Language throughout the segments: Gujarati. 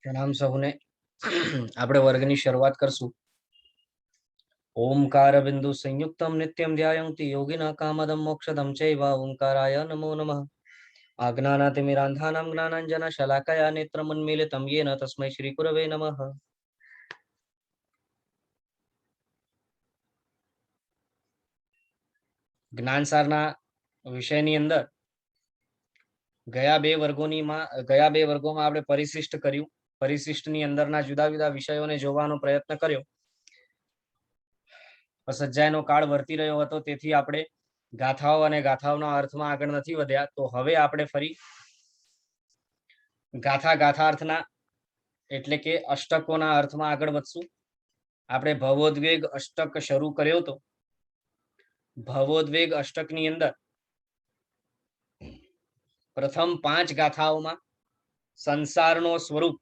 प्रणाम सबने। આપણે વર્ગની શરૂઆત કરશું। ઓમકાર બિંદુ સંયુક્તમ નિત્યમ ધ્યાયંતિ યોગિના કામદમ મોક્ષદમ ચૈવ ઓમકારાય નમો નમઃ। આજ્ઞાનાતિમિરાંધાનાં જ્ઞાનાંજન શલાકયા નેત્રમન્મીલિतं येन તસ્मै શ્રી ગુરવે નમઃ। જ્ઞાનસારના વિષયની અંદર ગયા બે વર્ગોમાં આપણે પરિશિષ્ટ કર્યું। પરિશિષ્ટની અંદરના જુદા જુદા વિષયોને જોવાનો પ્રયત્ન કર્યો। સજ્જાયનો કાળ વર્તી રહ્યો હતો, તેથી આપણે ગાથાઓ અને ગાથાઓના અર્થમાં આગળ નથી વધ્યા। તો હવે આપણે ફરી ગાથાર્થના એટલે કે અષ્ટકોના અર્થમાં આગળ વધશું। આપણે ભવોદ્વેગ અષ્ટક શરૂ કર્યો હતો। ભવોદ્વેગ અષ્ટકની અંદર પ્રથમ 5 ગાથાઓમાં સંસારનો સ્વરૂપ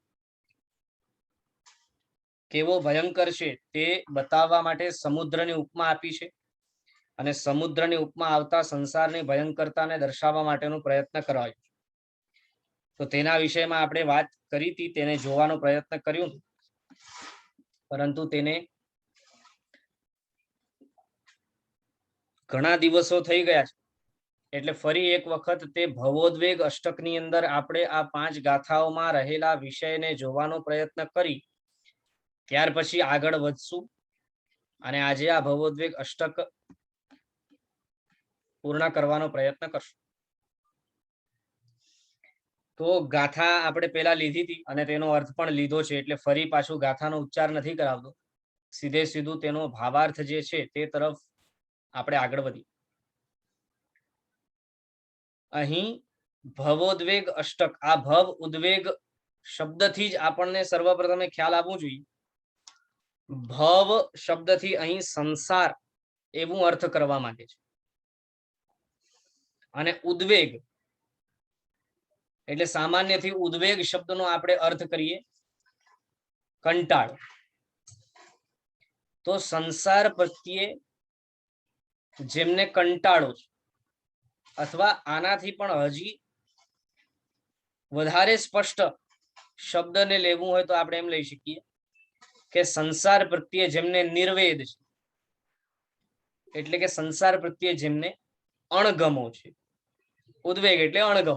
કેવો ભયંકર છે તે બતાવવા માટે સમુદ્રની ઉપમા આપી છે, અને સમુદ્રની ઉપમા આવતા સંસારની ભયંકરતાને દર્શાવવા માટેનો પ્રયત્ન કરાયો। તો તેના વિષયમાં આપણે વાત કરી હતી, તેને જોવાનો પ્રયત્ન કર્યો, પરંતુ તેને ઘણા દિવસો થઈ ગયા છે, એટલે ફરી એક વખત તે ભવોદ્વેગ અષ્ટકની અંદર આપણે આ 5 ગાથાઓમાં રહેલા વિષયને જોવાનો પ્રયત્ન કરી ત્યાર પછી આગળ વધશું અને આજે આ ભવોદ્વેગ અષ્ટક પૂર્ણ કરવાનો પ્રયત્ન કરશું। તો ગાથા આપણે પહેલા લીધી હતી અને તેનો અર્થ પણ લીધો છે, એટલે ફરી પાછું ગાથાનો ઉચ્ચાર નથી કરાવતો, સીધું તેનો ભાવાર્થ જે છે તે તરફ આપણે આગળ વધી। અહીં ભવોદ્વેગ અષ્ટક, આ ભવ ઉદ્વેગ શબ્દથી જ આપણને સર્વપ્રથમે ખ્યાલ આવવું જોઈએ। ભવ શબ્દથી અહીં સંસાર એવું અર્થ કરવા માંગે છે, અને ઉદ્વેગ એટલે સામાન્યથી ઉદ્વેગ શબ્દનો આપણે અર્થ કરીએ કંટાળ। તો સંસાર પ્રત્યે જેમને કંટાળો છે, અથવા આનાથી પણ હજી વધારે સ્પષ્ટ શબ્દને લેવું હોય તો આપણે એમ લઈ શકીએ કે સંસાર પ્રત્યે જેમને નિર્વેદ છે, એટલે કે સંસાર પ્રત્યે જેમને અણગમો છે। ઉદ્વેગ એટલે અણગમો।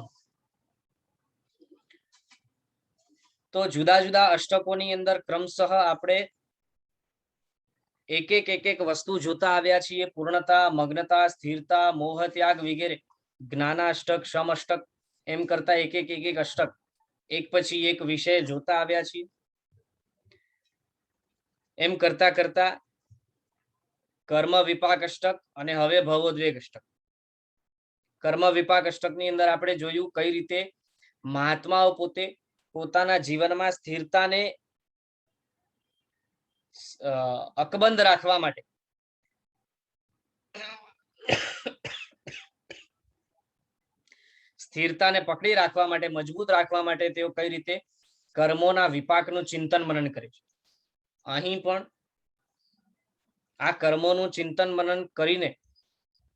તો જુદા જુદા અષ્ટકોની અંદર ક્રમશઃ આપણે એક એક વસ્તુ જોતા આવ્યા છીએ। પૂર્ણતા, મગ્નતા, સ્થિરતા, મોહ ત્યાગ વગેરે જ્ઞાનાષ્ટક, સમઅષ્ટક એમ કરતા એક અષ્ટક એક પછી એક વિષય જોતા આવ્યા છીએ। એમ કરતા કરતા કર્મ વિપાક અષ્ટક અને હવે ભવોદ્વેગ અષ્ટક। કર્મ વિપાક અષ્ટકની અંદર આપણે જોયું કઈ રીતે મહાત્માઓ પોતે પોતાના જીવનમાં સ્થિરતાને અકબંધ રાખવા માટે સ્થિરતાને પકડી રાખવા માટે, મજબૂત રાખવા માટે તેઓ કઈ રીતે કર્મોના વિપાકનું ચિંતન મનન કરે છે। અહીં પણ આ કર્મોનું ચિંતન મનન કરીને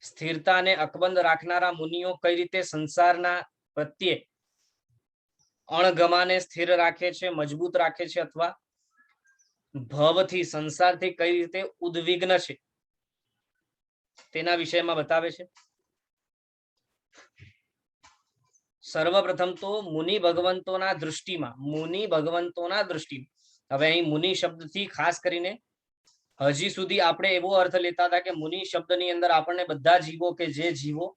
સ્થિરતાને અકબંધ રાખનારા મુનિઓ કઈ રીતે સંસારના પ્રત્યે અણગમાને સ્થિર રાખે છે, મજબૂત રાખે છે, અથવા ભવથી સંસારથી કઈ રીતે ઉદ્વિગ્ન છે તેના વિષયમાં બતાવે છે। સર્વપ્રથમ તો મુનિ ભગવંતોના દૃષ્ટિમાં હવે અહીં મુનિ શબ્દથી ખાસ કરીને હજી સુધી આપણે એવો અર્થ લેતા હતા કે મુનિ શબ્દની અંદર આપણને બધા જીવો કે જે જીવો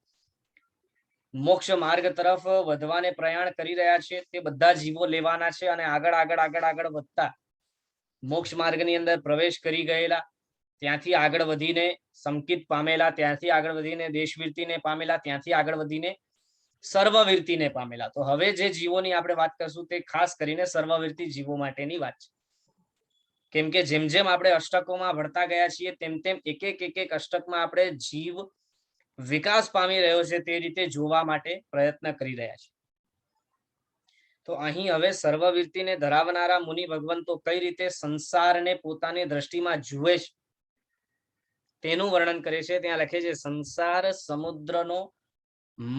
મોક્ષ માર્ગ તરફ વધવાને પ્રયાણ કરી રહ્યા છે તે બધા જીવો લેવાના છે, અને આગળ વધતા મોક્ષ માર્ગની અંદર પ્રવેશ કરી ગયેલા, ત્યાંથી આગળ વધીને સંકિત પામેલા, ત્યાંથી આગળ વધીને દેશવીરતીને પામેલા, ત્યાંથી આગળ વધીને સર્વવીરતીને પામેલા। તો હવે જે જીવોની આપણે વાત કરશું તે ખાસ કરીને સર્વવીરતી જીવો માટેની વાત છે, કેમ કે જેમ જેમ આપણે અષ્ટકોમાં ભણતા ગયા છીએ તેમ તેમ એક અષ્ટકમાં આપણે જીવ વિકાસ પામી રહ્યો છે તે રીતે જોવા માટે પ્રયત્ન કરી રહ્યા છે। તો અહીં હવે સર્વવીરતીને ધરાવનારા મુનિ ભગવંતો કઈ રીતે સંસારને પોતાની દ્રષ્ટિમાં જુએ છે તેનું વર્ણન કરે છે। ત્યાં લખે છે સંસાર સમુદ્રનો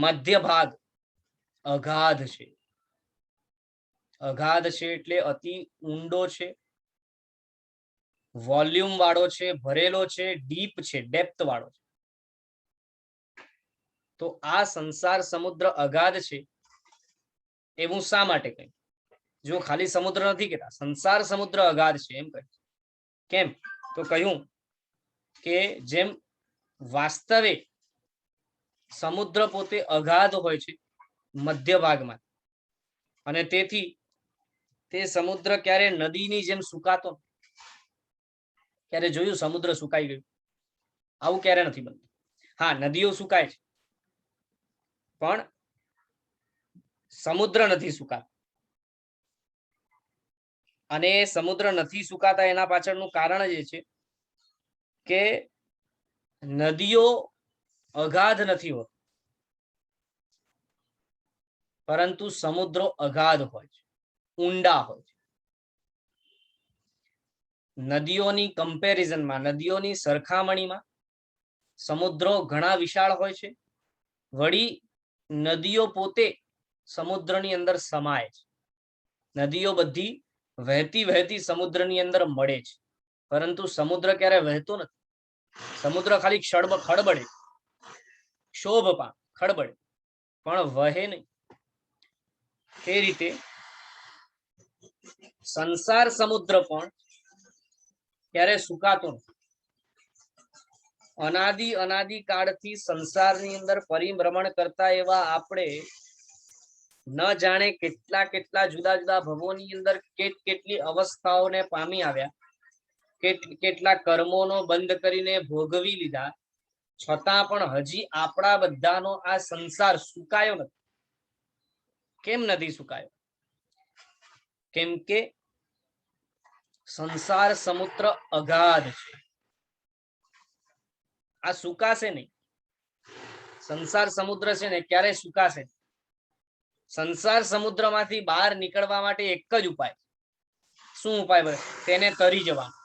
મધ્ય ભાગ અગાધ છે, અગાધ છે એટલે અતિ ઊંડો છે, વોલ્યુમ વાળો છે, ભરેલો છે, ડીપ છે, ડેપ્થ વાળો છે. તો આ સંસાર સમુદ્ર અગાધ છે એવું શા માટે કહ્યું? જો ખાલી સમુદ્ર નથી કહેતા, સંસાર સમુદ્ર અગાધ છે એમ કહ્યું. કેમ? તો કહ્યું કે જેમ વાસ્તવિક સમુદ્ર પોતે અગાધ હોય છે મધ્ય ભાગમાં, અને તેથી તે સમુદ્ર ક્યારે નદીની જેમ સુકાતો, ક્યારે જોયું સમુદ્ર સુકાઈ ગયું? આવું ક્યારે નથી બનતું. હા, નદીઓ સુકાય છે પણ સમુદ્ર નથી સુકાતો. અને સમુદ્ર નથી સુકાતા એના પાછળનું કારણ જ એ છે કે નદીઓ અગાધ નથી હોતી, પરંતુ સમુદ્રો અગાધ હોય છે, ઊંડા હોય છે. નદીઓની કમ્પેરિઝનમાં, નદીઓની સરખામણીમાં સમુદ્રો ઘણા વિશાળ હોય છે. વળી નદીઓ પોતે સમુદ્રની અંદર સમાય છે. નદીઓ બધી વહેતી વહેતી સમુદ્રની અંદર મળે છે, પરંતુ સમુદ્ર ક્યારે વહેતો નથી. સમુદ્ર ખાલી ખડબડે, શોભ પામે, ખડબડે, પણ વહે નહીં. તે રીતે સંસાર સમુદ્ર પણ ક્યારે સુકાતો નથી. અનાદિ કાળથી સંસારની અંદર પરિભ્રમણ કરતા એવા આપણે ન જાણે કેટલા કેટલા જુદા જુદા ભવોની અંદર કેટલી અવસ્થાઓને પામી આવ્યા, કેટલા કર્મોનો બંધ કરીને ભોગવી લીધા, છતાં પણ હજી આપણા બધાનો આ સંસાર સુકાયો નથી. કેમ નથી સુકાયો? કેમ કે સંસાર સમુદ્ર અગાધ છે. આ સુકાશે નહીં. સંસાર સમુદ્ર છે ને ક્યારે સુકાશે? સંસાર સમુદ્રમાંથી બહાર નીકળવા માટે એક જ ઉપાય. શું ઉપાય? તેને તરી જવાનું.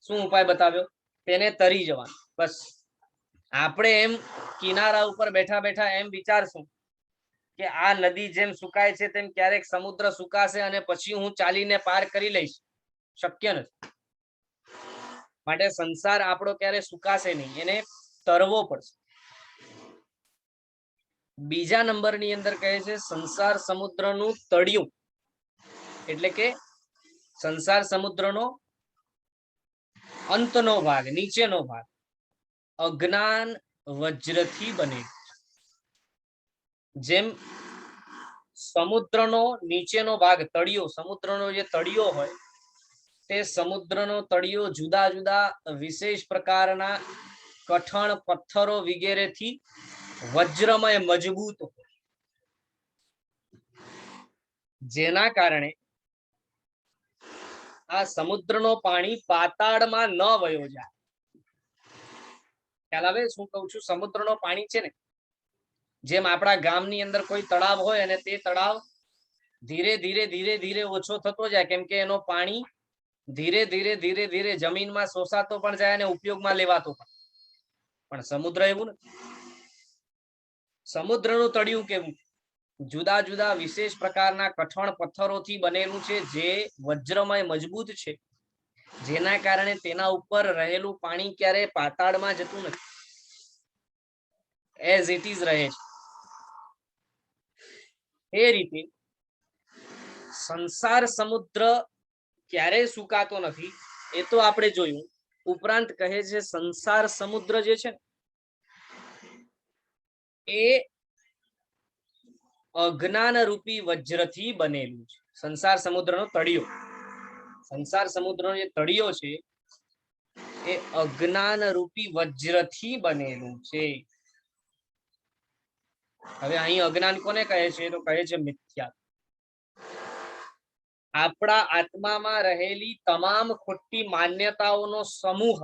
શું ઉપાય બતાવ્યો? તેને તરી જવાનું. બસ. આપણે એમ કિનારા ઉપર બેઠા બેઠા એમ વિચારશું કે આ નદી જેમ સુકાય છે તેમ ક્યારેક સમુદ્ર સુકાશે અને પછી હું ચાલીને પાર કરી લઈશ. શક્ય નથી. માટે સંસાર આપણો ક્યારે સુકાશે નહીં, એને તરવો પડશે. બીજા નંબરની અંદર કહે છે સંસાર સમુદ્રનું તળિયું, એટલે કે સંસાર સમુદ્રનો અંતનો ભાગ, નીચેનો ભાગ અજ્ઞાન વજ્રથી બને. જેમ સમુદ્રનો નીચેનો ભાગ તળિયો, સમુદ્રનો જે તળિયો હોય તે સમુદ્રનો તળિયો જુદા જુદા વિશેષ પ્રકારના કઠણ પથ્થરો વગેરેથી વજ્રમય મજબૂત હોય, જેના કારણે આ સમુદ્રનો પાણી પાતાળમાં ન વયો જાય. ખ્યાલ આવે શું કહું છું? સમુદ્રનો પાણી છે ને, જેમ આપણા ગામની અંદર કોઈ તળાવ હોય અને તે તળાવ ધીરે ધીરે ધીરે ધીરે ઓછો થતો જાય, કેમ કે એનો પાણી ધીરે ધીરે ધીરે ધીરે જમીનમાં શોષાતો પણ જાય અને ઉપયોગમાં લેવાતો પણ સમુદ્ર એવું નથી. સમુદ્રનું તળિયું કેવું? જુદા જુદા વિશેષ પ્રકારના કઠણ પથ્થરોથી બનેલું છે, જે વજ્રમય મજબૂત છે, જેના કારણે તેના ઉપર રહેલું પાણી ક્યારે પાતાળમાં જતું નથી, એઝ ઇટ ઇઝ રહે છે. એ રીતે સંસાર સમુદ્ર ક્યારે સુકાતો નથી એ તો આપણે જોયું. ઉપરાંત કહે છે સંસાર સમુદ્ર જે છે એ અજ્ઞાન રૂપી વજ્રથી બનેલું છે. સંસાર સમુદ્રનો તળિયો, સંસાર સમુદ્રનો જે તળિયો છે એ અજ્ઞાન રૂપી વજ્રથી બનેલું છે. હવે અહીં અજ્ઞાન કોને કહે છે? તો કહે છે મિથ્યા. આપણા આત્મામાં રહેલી તમામ ખોટી માન્યતાઓનો સમૂહ,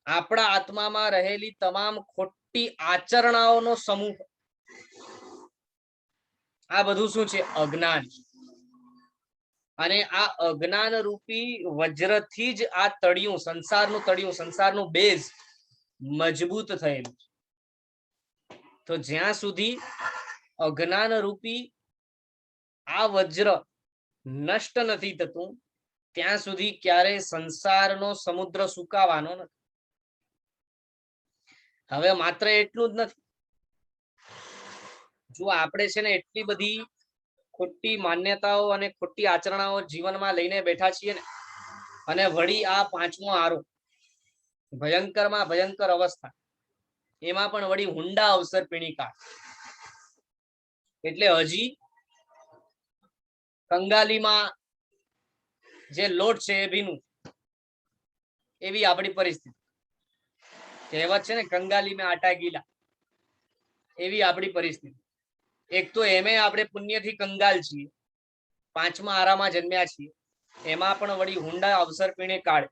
આપણા આત્મામાં રહેલી તમામ ખોટી આચરણાઓનો સમૂહ, આ બધું શું છે? અજ્ઞાન. અને આ અજ્ઞાન રૂપી વજ્રથી જ આ તળિયું, સંસારનું તળિયું, સંસારનું બેઝ મજબૂત થયેલું છે. તો જ્યાં સુધી અજ્ઞાન રૂપી આ વજ્ર નષ્ટ નથી થતું ત્યાં સુધી ક્યારેય સંસારનો સમુદ્ર સુકાવાનો નથી. હવે માત્ર એટલું જ નથી, જો આપણે છે ને એટલી બધી ખોટી માન્યતાઓ અને ખોટી આચરણાઓ જીવનમાં લઈને બેઠા છીએ ને, અને વળી આ પાંચમો આરો ભયંકરમાં ભયંકર અવસ્થા, એમાં પણ વળી હુંડા અવસર પીણીકા, એટલે હજી કંગાલીમાં જે લોટ છે એ ભીનું, એવી આપણી પરિસ્થિતિ. કહેવત છે ને, કંગાલી મેં આટા ગીલા, એવી આપણી પરિસ્થિતિ. એક તો એમે આપણે પુણ્યથી કંગાલ છીએ, પાંચમા આરામાં જન્મ્યા છીએ, એમાં પણ વળી હુંડા અવસર પીણે કાળ.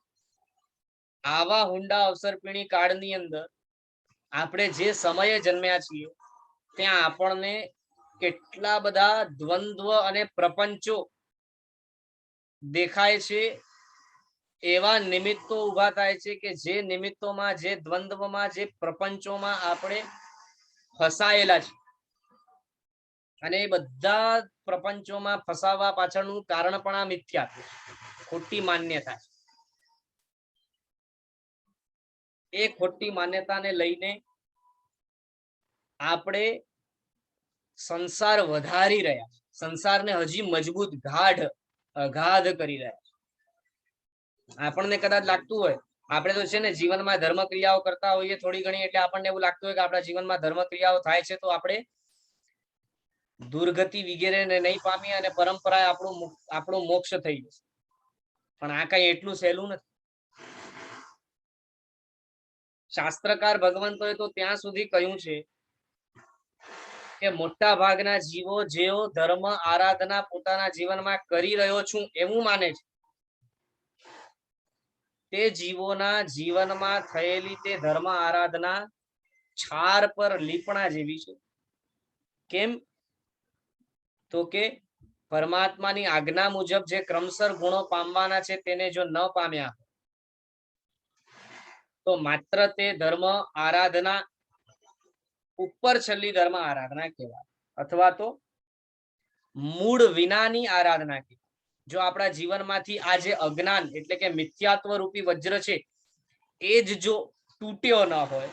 આવા હુંડા અવસર પીણી કાળની અંદર આપણે જે સમયે જન્મ્યા છીએ ત્યાં આપણને કેટલા બધા દ્વંદ્વ અને પ્રપંચો દેખાય છે. એવા નિમિત્તો ઉભા થાય છે કે જે નિમિત્તોમાં, જે દ્વંદ્વમાં, જે પ્રપંચોમાં આપણે ફસાયેલા છીએ, અને એ બધા પ્રપંચોમાં ફસાવા પાછળનું કારણ પણ આ મિથ્યા, ખોટી માન્યતા છે. એ ખોટી માન્યતાને લઈને આપણે સંસાર વધારી રહ્યા છે, સંસારને હજી મજબૂત અગાધ કરી રહ્યા છે. આપણને કદાચ લાગતું હોય, આપણે તો છે ને જીવનમાં ધર્મ ક્રિયાઓ કરતા હોઈએ થોડી ઘણી, એટલે આપણને એવું લાગતું હોય કે આપણા જીવનમાં ધર્મ ક્રિયાઓ થાય છે તો આપણે દુર્ગતિ વગેરેને નહીં પામીએ અને પરંપરાએ આપણું મોક્ષ થઈ જશે. પણ આ કઈ એટલું સહેલું નથી. શાસ્ત્રકાર ભગવંતોએ તો ત્યાં સુધી કહ્યું છે કે મોટા ભાગના જીવો જેઓ ધર્મ આરાધના પોતાના જીવનમાં કરી રહ્યો છું એવું માને છે, તે જીવોના જીવનમાં થયેલી તે ધર્મ આરાધના છાર પર લીપણા જેવી છે. કેમ? તો કે પરમાત્માની આજ્ઞા મુજબ જે ક્રમસર ગુણો પામવાના છે તેને જો ન પામ્યા તો માત્ર તે ધર્મ આરાધના ઉપર છેલ્લી ધર્મ આરાધના કહેવાય, અથવા તો મૂળ વિનાની આરાધના કહેવાય. જો આપણા જીવનમાંથી આ જે અજ્ઞાન એટલે કે મિથ્યાત્વ રૂપી વજ્ર છે એ જ જો તૂટ્યો ન હોય,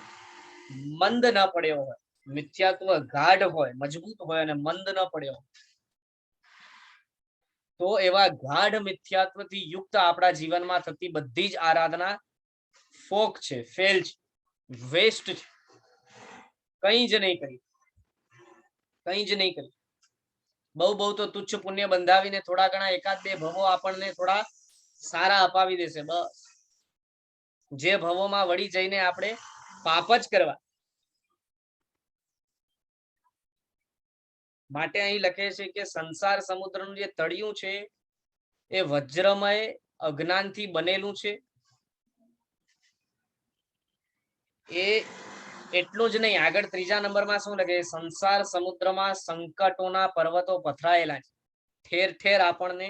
મંદ ન પડ્યો હોય, મિથ્યાત્વ ગાઢ હોય, મજબૂત હોય અને મંદ ન પડ્યો હોય, તો એવા ગાઢ મિથ્યાત્વથી યુક્ત આપણા જીવનમાં થતી બધી જ આરાધના ફોક છે, ફેલ છે, વેસ્ટ છે, કંઈ જ નહીં કરી, કંઈ જ નહીં કરી. બહુ તો તુચ્છ પુણ્ય બંધાવીને થોડા ઘણા એકાદ બે ભવો આપણને થોડા સારા અપાવી દેશે, બસ. જે ભવોમાં વળી જઈને આપણે પાપ જ કરવા. માટે અહીં લખે છે કે સંસાર સમુદ્રનું જે તળિયું છે એ વજ્રમય અજ્ઞાનથી બનેલું છે. એ એટલું જ નહીં, આગળ ત્રીજા નંબરમાં શું લખે? સંસાર સમુદ્રમાં સંકટોના પર્વતો પથરાયેલા છે. ઠેર ઠેર આપણને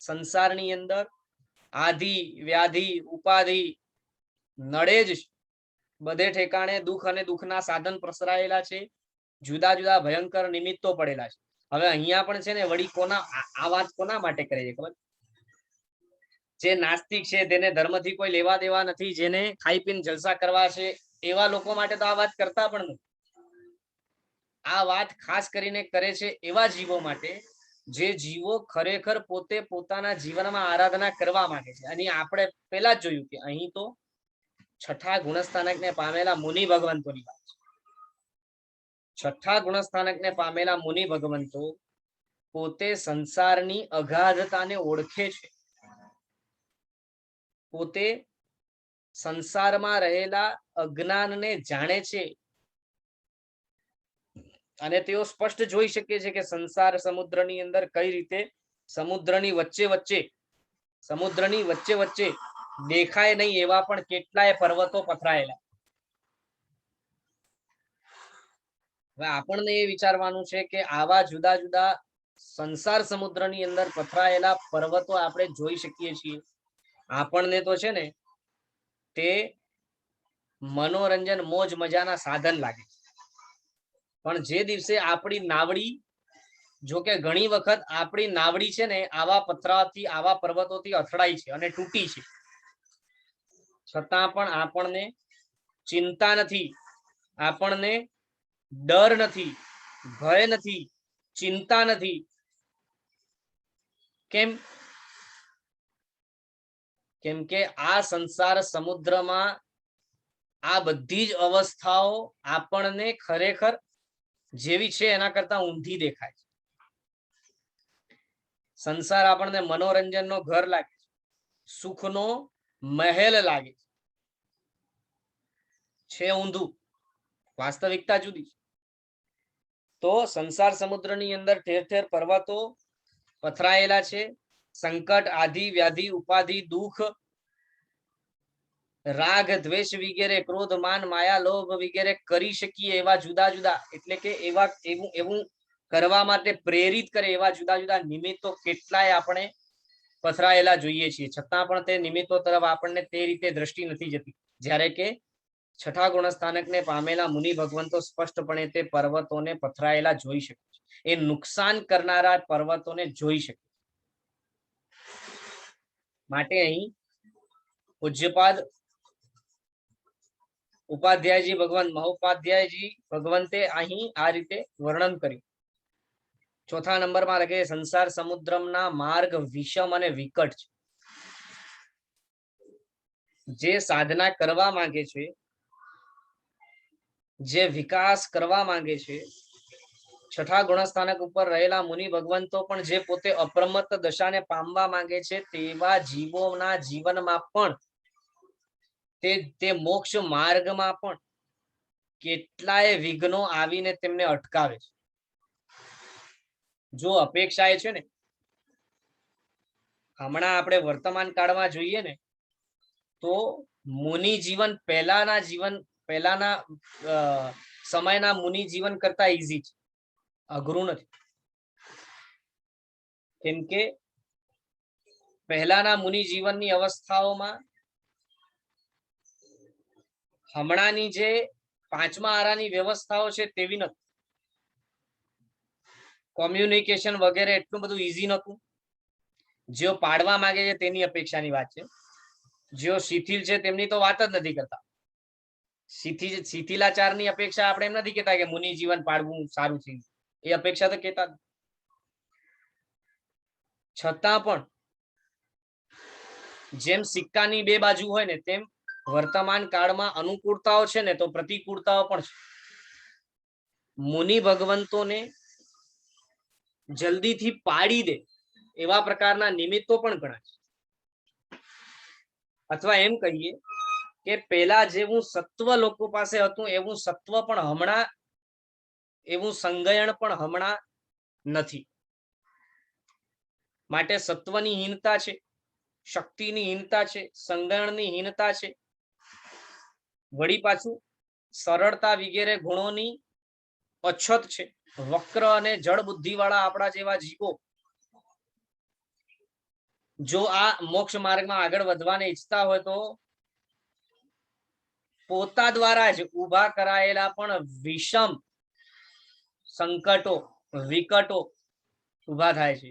સંસારની અંદર આધિ વ્યાધિ ઉપાધિ નડે જ. બધે ઠેકાણે દુઃખ અને દુઃખના સાધન પ્રસરાયેલા છે, જુદા જુદા ભયંકર નિમિત્તો પડેલા છે. હવે અહીંયા પણ છે ને વળી આ વાત કોના માટે કરે છે ખબર? જે નાસ્તિક છે, તેને ધર્મથી કોઈ લેવા દેવા નથી, જેને ખાઈ પીને જલસા કરવા છે, એવા લોકો માટે તો આ વાત કરતા પણ નથી. આ વાત ખાસ કરીને કરે છે એવા જીવો માટે જે જીવો ખરેખર પોતે પોતાના જીવનમાં આરાધના કરવા માંગે છે. અને આપણે પહેલા જ જોયું કે અહીં તો છઠ્ઠા ગુણસ્થાનકને પામેલા મુનિ ભગવંતોની વાત છે. છઠ્ઠા ગુણસ્થાનકને પામેલા મુનિ ભગવંતો પોતે સંસારની અગાધતાને ઓળખે છે, પોતે સંસારમાં રહેલા અજ્ઞાનને જાણે છે, અને તેઓ સ્પષ્ટ જોઈ શકે છે કે સંસાર સમુદ્રની અંદર કઈ રીતે સમુદ્રની વચ્ચે વચ્ચે દેખાય નહીં એવા પણ કેટલાય પર્વતો પથરાયેલા. હવે આપણને એ વિચારવાનું છે કે આવા જુદા જુદા સંસાર સમુદ્રની અંદર પથરાયેલા પર્વતો આપણે જોઈ શકીએ છીએ. આપણને તો છે ને તે મનોરંજન મોજ મજાના સાધન લાગે. પણ જે દિવસે આપણી નાવડી, જો કે ઘણી વખત આપણી નાવડી છે ને આવા પથરાથી, આવા પર્વતોથી અથડાઈ છે અને તૂટી છે, છતાં પણ આપણને ચિંતા નથી, આપણને ડર નથી, ભય નથી, ચિંતા નથી. કેમ? કેમ કે આ સંસાર સમુદ્રમાં આ બધી જ અવસ્થાઓ આપણને ખરેખર જેવી છે એના કરતા ઊંધી દેખાય છે. સંસાર આપણને મનોરંજનનો ઘર લાગે છે, સુખનો મહેલ લાગે છે ઊંધું, વાસ્તવિકતા જુદી છે. તો સંસાર સમુદ્રની અંદર ઠેર ઠેર પર્વતો પથરાયેલા છે, સંકટ, આધિ, વ્યાધિ, ઉપાધિ, દુઃખ, રાગ, દ્વેષ વગેરે, ક્રોધ, માન, માયા, લોભ વગેરે કરી શકીએ એવા જુદા જુદા, એટલે કે એવા એવું કરવા માટે પ્રેરિત કરે એવા જુદા જુદા નિમિત્તો કેટલાય આપણે પથરાયેલા જોઈએ છીએ, છતાં પણ તે નિમિત્તો તરફ આપણને તે રીતે દ્રષ્ટિ નથી જતી. જ્યારે કે છઠ્ઠા ગુણસ્થાનકને પામેલા મુનિ ભગવંતો સ્પષ્ટપણે તે પર્વતોને પથરાયેલા જોઈ શકે છે, એ નુકસાન કરનારા પર્વતોને જોઈ શકે. માટે અહીં પૂજ્યપાદ ઉપાધ્યાયજી ભગવાન મહોપાધ્યાયજી ભગવંતે અહીં આ રીતે વર્ણન કર્યું. ચોથા નંબરમાં લખે સંસાર સમુદ્રના માર્ગ વિષમ અને વિકટ છે. જે સાધના કરવા માંગે છે, જે વિકાસ કરવા માંગે છે, છઠ્ઠા ગુણસ્થાનક ઉપર રહેલા મુનિ ભગવંતો પણ જે પોતે અપ્રમત્ત દશાને પામવા માંગે છે તેવા જીવોના જીવનમાં પણ તે મોક્ષ માર્ગમાં પણ કેટલાય વિઘ્નો આવીને તેમને અટકાવે છે. જો અપેક્ષા એ છે ને, હમણાં આપણે વર્તમાન કાળમાં જોઈએ ને તો મુનિ જીવન પહેલાના સમયના મુનિ જીવન કરતા ઈઝી છે, અઘરું નથી. કેમ કે પહેલાના મુનિ જીવનની અવસ્થાઓમાં હમણાંની જે પાંચમા આરાની વ્યવસ્થાઓ છે તેવી નથી. કોમ્યુનિકેશન વગેરે એટલું બધું ઈઝી નહોતું. જેઓ પાડવા માંગે છે તેની અપેક્ષાની વાત છે, જેઓ શિથિલ છે તેમની તો વાત જ નથી કરતા. શિથિલાચારની અપેક્ષા આપણે એમ નથી કહેતા કે મુનિ જીવન પાડવું સારું છે, એ અપેક્ષા તો કહેતા. છતાં પણ જેમ સિક્કાની બે બાજુ હોય ને તેમ વર્તમાન કાળમાં અનુકૂળતાઓ છે ને તો પ્રતિકૂળતાઓ પણ છે. મુનિ ભગવંતોને જલ્દીથી પાડી દે એવા પ્રકારના નિમિત્તો પણ ઘણા છે. અથવા એમ કહીએ કે પેલા જેવું સત્વ લોકો પાસે હતું એવું સત્વ પણ હમણાં, એવું સંગયણ પણ હમણાં નથી. માટે સત્વની હીનતા છે, શક્તિની હીનતા છે, સંગયણની હીનતા છે. વળી પાછું સરળતા વગેરે ગુણોની અછત છે. વક્ર અને જળ બુદ્ધિ વાળા આપણા જેવા જીવો જો આ મોક્ષ માર્ગમાં આગળ વધવાને ઈચ્છતા હોય તો પોતા દ્વારા જ ઊભા કરાયેલા પણ વિષમ સંકટો, વિકટો ઊભા થાય છે,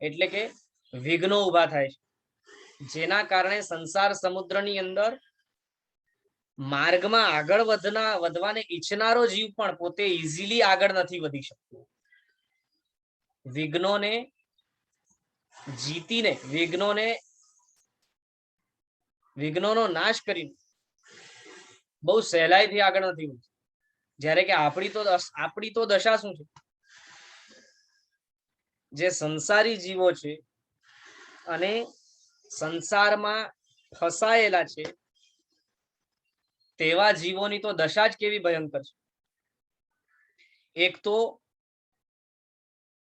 એટલે કે વિઘ્નો ઊભા થાય છે, જેના કારણે સંસાર સમુદ્રની અંદર માર્ગમાં આગળ વધવાને ઈચ્છનારો જીવ પણ પોતે ઇઝીલી આગળ નથી વધી શકતો. વિઘ્નોને જીતીને, વિઘ્નોનો નાશ કરીને બહુ સહેલાઈથી આગળ નથી વધતું. જ્યારે કે આપણી તો દશા શું છે? જે સંસારી જીવો છે અને સંસારમાં ફસાયેલા છે તેવા જીવોની તો દશા જ કેવી ભયંકર છે. એક તો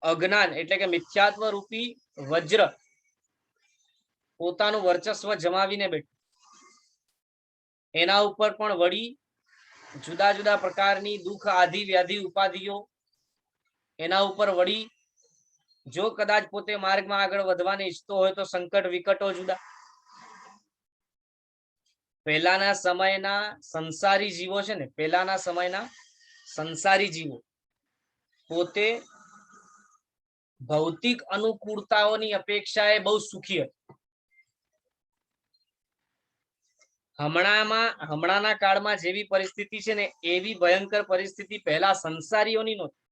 અજ્ઞાન એટલે કે મિથ્યાત્વ રૂપી વજ્ર પોતાનું વર્ચસ્વ જમાવીને બેઠું, એના ઉપર પણ વળી જુદા જુદા પ્રકારની દુઃખ, આધિ, વ્યાધિ, ઉપાધિઓ, એના ઉપર વળી જો કદાચ પોતે માર્ગમાં આગળ વધવાને ઈચ્છતો હોય તો સંકટ વિકટો જુદા. પહેલાના સમયના સંસારી જીવો છે ને, પહેલાના સમયના સંસારી જીવો પોતે ભૌતિક અનુકૂળતાઓની અપેક્ષાએ બહુ સુખી હતા. હમણાંના કાળમાં જેવી પરિસ્થિતિ છે ને એવી ભયંકર પરિસ્થિતિ પહેલા સંસારીઓની નહોતી.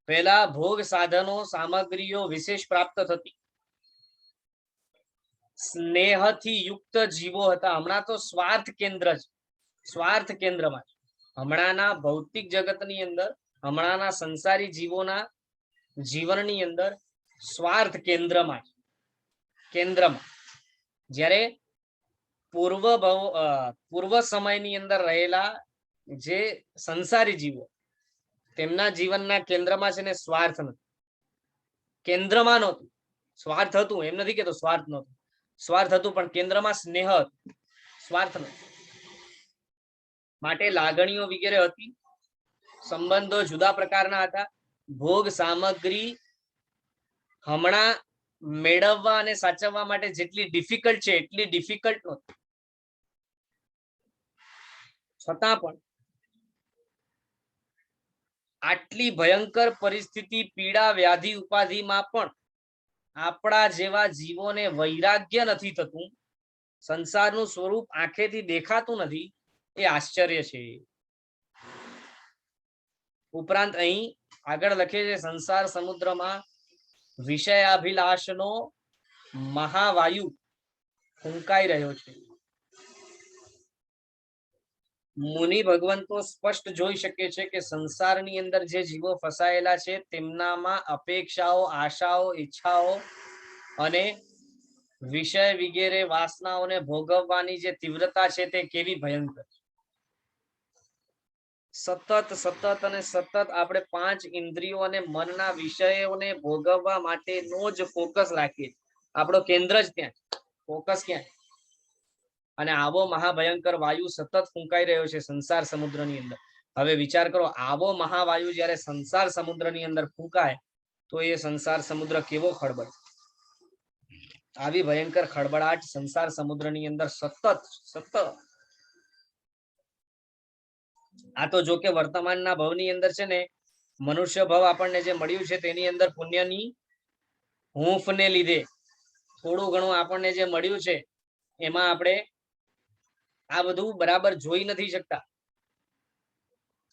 પહેલા ભોગ સાધનો સામગ્રીઓ વિશેષ પ્રાપ્ત થતી, સ્નેહથી યુક્ત જીવો હતા. હમણાં તો સ્વાર્થ કેન્દ્ર છે, સ્વાર્થ કેન્દ્રમાં. હમણાંના ભૌતિક જગતની અંદર, હમણાંના સંસારી જીવોના જીવનની અંદર સ્વાર્થ કેન્દ્રમાં જ્યારે પૂર્વ સમયની અંદર રહેલા જે સંસારી જીવો તેમના જીવનના કેન્દ્રમાં છે ને સ્વાર્થ નથી, કેન્દ્રમાં નહોતું. સ્વાર્થ હતું, એમ નથી કેતો સ્વાર્થ નહોતું, સ્વાર્થ હતું, પણ કેન્દ્રમાં સ્નેહ હતું, સ્વાર્થ નહોતું. માટે લાગણીઓ વગેરે હતી, સંબંધો જુદા પ્રકારના હતા. ભોગ સામગ્રી હમણાં મેળવવા અને સાચવવા માટે જેટલી ડિફિકલ્ટ છે એટલી ડિફિકલ્ટ નહોતી. છતાં પણ આટલી ભયંકર પરિસ્થિતિ, પીડા, વ્યાધિ, ઉપાધિમાં પણ આપણા જેવા જીવોને વૈરાગ્ય નથી થતું, સંસારનું સ્વરૂપ આંખેથી દેખાતું નથી, એ આશ્ચર્ય છે. ઉપરાંત અહીં આગળ લખે છે, સંસાર સમુદ્રમાં વિષયાભિલાષનો મહાવાયુ ફૂંકાઈ રહ્યો છે. મુનિ ભગવંતો સ્પષ્ટ જોઈ શકે છે કે સંસારની અંદર જે જીવો ફસાયેલા છે તેમનામાં અપેક્ષાઓ, આશાઓ, ઈચ્છાઓ અને વિષય વગેરે વાસનાઓને ભોગવવાની જે તીવ્રતા છે તે કેવી ભયંકર. સતત આપણે 5 ઇન્દ્રિયો અને મનના વિષયોને ભોગવવા માટેનો જ ફોકસ રાખીએ. આપણો કેન્દ્ર જ ત્યાં, ફોકસ ક્યાં? અને આવો મહાભયંકર વાયુ સતત ફૂંકાઈ રહ્યો છે સંસાર સમુદ્રની અંદર. હવે વિચાર કરો, આવો મહાવાયુ જ્યારે સંસાર સમુદ્રની અંદર ફૂંકાય તો એ સંસાર સમુદ્ર કેવો ખળબળ. આવી ભયંકર ખળબળાટ સંસાર સમુદ્રની અંદર સતત. આ તો જો કે વર્તમાનના ભવની અંદર છે ને, મનુષ્ય ભવ આપણને જે મળ્યું છે તેની અંદર પુણ્યની હૂંફને લીધે થોડું ઘણું આપણને જે મળ્યું છે એમાં આપણે આ બધું બરાબર જોઈ નથી શકતા.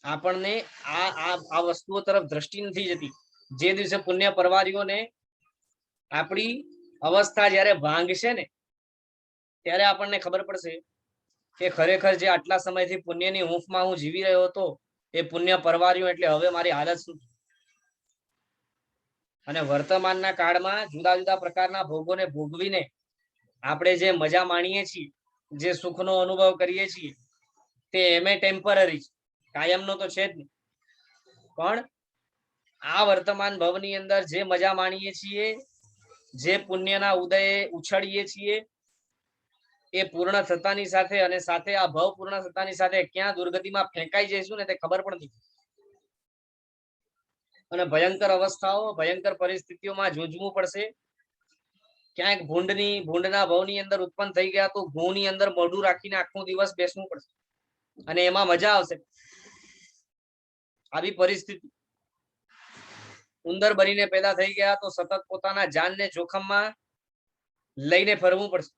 આપણને આ વસ્તુઓ તરફ દ્રષ્ટિ નથી જતી. જે દિવસે પુણ્ય પરવારીઓને આપણી અવસ્થા જ્યારે ભાંગશે ને ત્યારે આપણને ખબર પડશે કે ખરેખર જે આટલા સમયથી પુણ્યની હૂંફમાં હું જીવી રહ્યો હતો એ પુણ્ય પરવાર્યું, એટલે હવે મારી હાલત શું. અને વર્તમાનના કાળમાં જુદા જુદા પ્રકારના ભોગોને ભોગવીને આપણે જે મજા માણીએ છીએ, જે સુખનો અનુભવ કરીએ છીએ, તે એમે ટેમ્પરરી છે, કાયમનો તો છે જ નહીં. પણ આ વર્તમાન ભવની અંદર જે મજા માણીએ છીએ, જે પુણ્યના ઉદયે ઉછળીએ છીએ, એ પૂર્ણ થતાની સાથે અને સાથે આ ભવ પૂર્ણ થતાની સાથે ક્યાં દુર્ગતિમાં ફેંકાઈ જઈશું ને તે ખબર પણ નથી. અને ભયંકર અવસ્થાઓ, ભયંકર પરિસ્થિતિઓમાં જૂઝવું પડશે. ક્યાંક ભૂંડના ભવની અંદર ઉત્પન્ન થઈ ગયા તો ઘઉંની અંદર મોઢું રાખીને આખો દિવસ બેસવું પડશે અને એમાં મજા આવશે. આવી પરિસ્થિતિ. ઉંદર બનીને પેદા થઈ ગયા તો સતત પોતાના જાનને જોખમમાં લઈને ફરવું પડશે.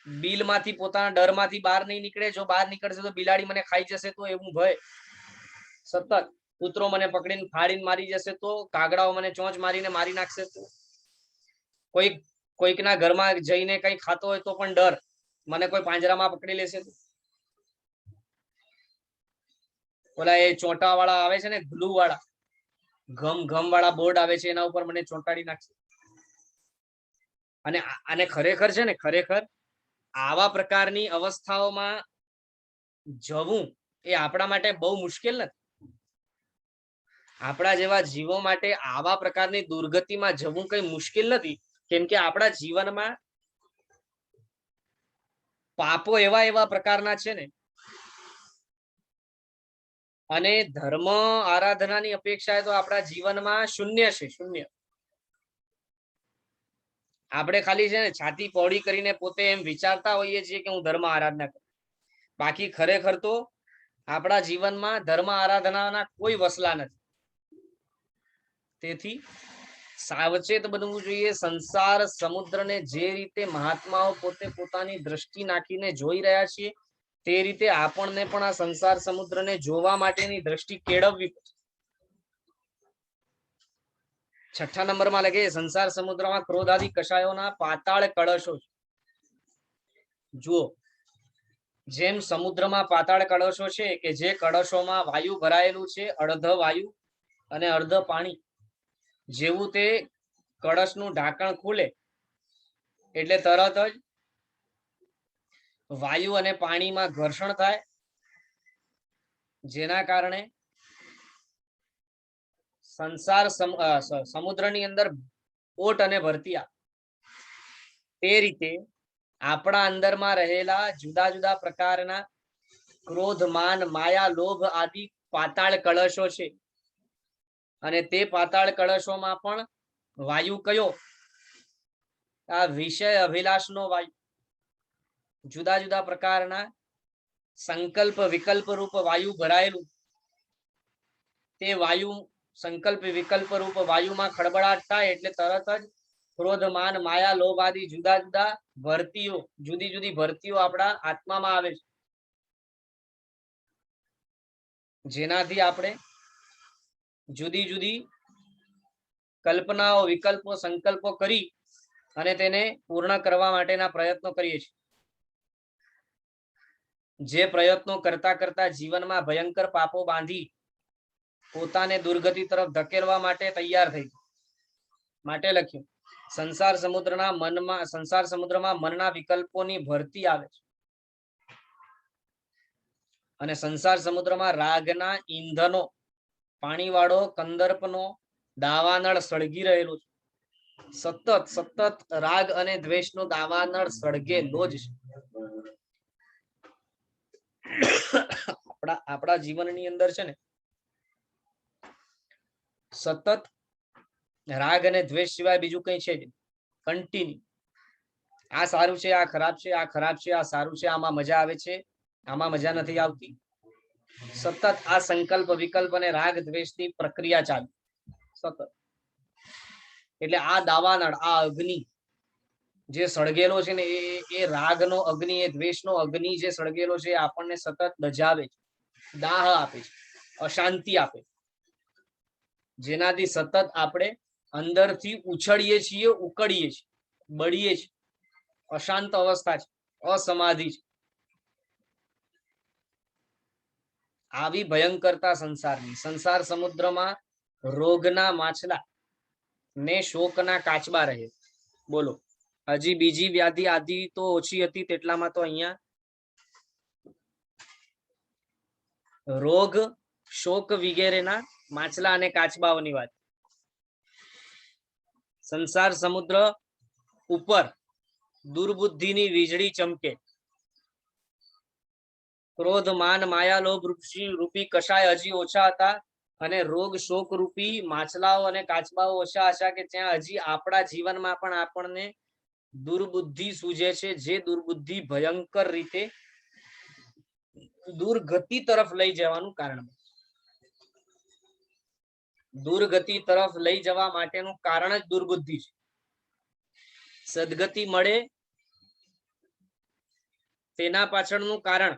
બિલમાંથી પોતાના ડરમાંથી બહાર નહીં નીકળે. જો બહાર નીકળશે તો બિલાડી મને ખાઈ જશે તો એવું ભય સતત. કૂતરો મને પકડીને ફાડીને મારી જશે તો, કાગડાઓ મને ચોંચ મારીને મારી નાખશે તો, કોઈકના ઘરમાં જઈને કઈ ખાતો હોય તો પણ ડર, મને કોઈ પાંજરામાં પકડી લેશે તો. ઓલા એ ચોંટા વાળા આવે છે ને, ગ્લુ વાળા, ઘમ વાળા બોર્ડ આવે છે, એના ઉપર મને ચોંટાડી નાખશે. અને ખરેખર છે ને, ખરેખર આવા પ્રકારની અવસ્થાઓમાં જવું એ આપણા માટે બહુ મુશ્કેલ નથી. આપણા જેવા જીવો માટે આવા પ્રકારની દુર્ગતિમાં જવું કઈ મુશ્કેલ નથી, કેમ કે આપણા જીવનમાં પાપો એવા પ્રકારના છે ને, અને ધર્મ આરાધનાની અપેક્ષાએ તો આપણા જીવનમાં શૂન્ય છે, શૂન્ય. આપણે ખાલી છે ને છાતી પહોળી કરીને પોતે એમ વિચારતા હોઈએ છીએ કે હું ધર્મ આરાધના કરું, બાકી ખરેખર તો આપણા જીવનમાં ધર્મ આરાધનાના કોઈ વસલા નથી. તેથી સાવચેત બનવું જોઈએ. સંસાર સમુદ્રને જે રીતે મહાત્માઓ પોતે પોતાની દ્રષ્ટિ નાખીને જોઈ રહ્યા છીએ, તે રીતે આપણને પણ આ સંસાર સમુદ્રને જોવા માટેની દ્રષ્ટિ કેળવવી પડશે. 6 નંબરમાં લખે સંસાર સમુદ્રમાં ક્રોધાદી કષાયોના પાતાળ કળશો. જુઓ, જેમ સમુદ્રમાં પાતાળ કળશો છે કે જે કળશોમાં વાયુ ભરાયેલું છે, અડધ વાયુ અને અડધ પાણી. જેવું તે કળશનું ઢાંકણ ખુલે એટલે તરત જ વાયુ અને પાણીમાં ઘર્ષણ થાય, જેના કારણે સંસાર સમુદ્રની અંદર ઓટ અને ભરતી આવે. તે રીતે આપણા અંદરમાં રહેલા જુદા જુદા પ્રકારના ક્રોધ, માન, માયા, લોભ આદિ પાતાળ કળશો છે. અને તે પાતાળ કળશોમાં પણ વાયુ કયો? આ વિષય અભિલાષનો વાયુ. જુદા જુદા પ્રકારના સંકલ્પ વિકલ્પ રૂપ વાયુ ભરાયેલું. તે વાયુ સંકલ્પ વિકલ્પ રૂપ વાયુમાં ખળબળાટ થાય એટલે તરત જ ક્રોધ, માન, માયા, લોભ આદિ જુદા જુદા ભરતીઓ, જુદી જુદી ભરતીઓ આપણા આત્મામાં આવે છે. જેનાથી આપણે જુદી જુદી કલ્પનાઓ, વિકલ્પો, સંકલ્પો કરી અને તેને પૂર્ણ કરવા માટેના પ્રયત્નો કરીએ છીએ. જે પ્રયત્નો કરતા કરતા જીવનમાં ભયંકર પાપો બાંધી પોતાને દુર્ગતિ તરફ ધકેલવા માટે તૈયાર થઈ. માટે લખ્યું સંસાર સમુદ્રમાં મનના વિકલ્પોની ભરતી આવે છે. અને સંસાર સમુદ્રમાં રાગના ઈંધનો, પાણીવાળો કંદર્પનો દાવાનળ સળગી રહેલો છે. સતત રાગ અને દ્વેષનો દાવાનળ સળગેલો જ છે. આપણા જીવનની અંદર છે ને સતત રાગ અને દ્વેષ સિવાય બીજું કઈ છે જ કન્ટિન્યુ. આ સારું છે, આ ખરાબ છે, આ ખરાબ છે, આ સારું છે, આમાં મજા આવે છે, આમાં મજા નથી આવતી. સતત આ સંકલ્પ વિકલ્પ અને રાગ દ્વેષની પ્રક્રિયા ચાલુ સતત. એટલે આ દાવાનળ, આ અગ્નિ જે સળગેલો છે ને એ રાગનો અગ્નિ, એ દ્વેષનો અગ્નિ જે સળગેલો છે આપણને સતત દજાવે છે, દાહ આપે છે, અશાંતિ આપે છે. જેનાથી સતત આપણે અંદરથી ઉછળીએ છીએ, ઉકળીએ છીએ, બળીએ છીએ. અશાંત અવસ્થા છે, અસમાધિ છે. આવી ભયંકરતા સંસારની. સંસાર સમુદ્રમાં રોગના માછલા ને શોકના કાચબા રહે. બોલો, હજી બીજી વ્યાધિ આદિ તો ઓછી હતી, તેટલામાં તો અહીંયા રોગ, શોક વગેરેના માછલા અને કાચબાઓની વાત. સંસાર સમુદ્ર ઉપર દુર્બુદ્ધિની વીજળી ચમકે. ક્રોધ, માન, માયા, લોભ રૂપી કષાય હજી ઓછા હતા અને રોગ શોક રૂપી માછલાઓ અને કાચબાઓ ઓછા હશે કે ત્યાં હજી આપણા જીવનમાં પણ આપણને દુર્બુદ્ધિ સૂજે છે. જે દુર્બુદ્ધિ ભયંકર રીતે દુર્ગતિ તરફ લઈ જવાનું કારણ. દુર્ગતિ તરફ લઈ જવા માટેનું કારણ જ દુર્બુદ્ધિ છે. સદગતિ મળે તેના પાછળનું કારણ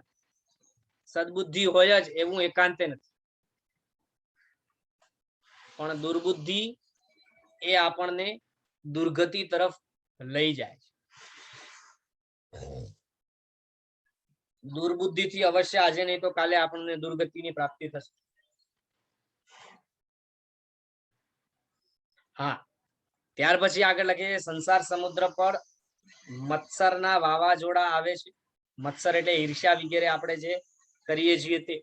સદબુદ્ધિ હોય જ એવું એકાંતે નથી. પણ દુર્બુદ્ધિ એ આપણને દુર્ગતિ તરફ લઈ જાય છે. દુર્બુદ્ધિથી અવશ્ય આજે નહીં તો કાલે આપણને દુર્ગતિની પ્રાપ્તિ થશે. હા, ત્યાર પછી આગળ લખીએ સંસાર સમુદ્ર પર મત્સરના વાવાઝોડા આવે છે. મત્સર એટલે ઈર્ષ્યા વગેરે આપણે જે કરીએ છીએ તે.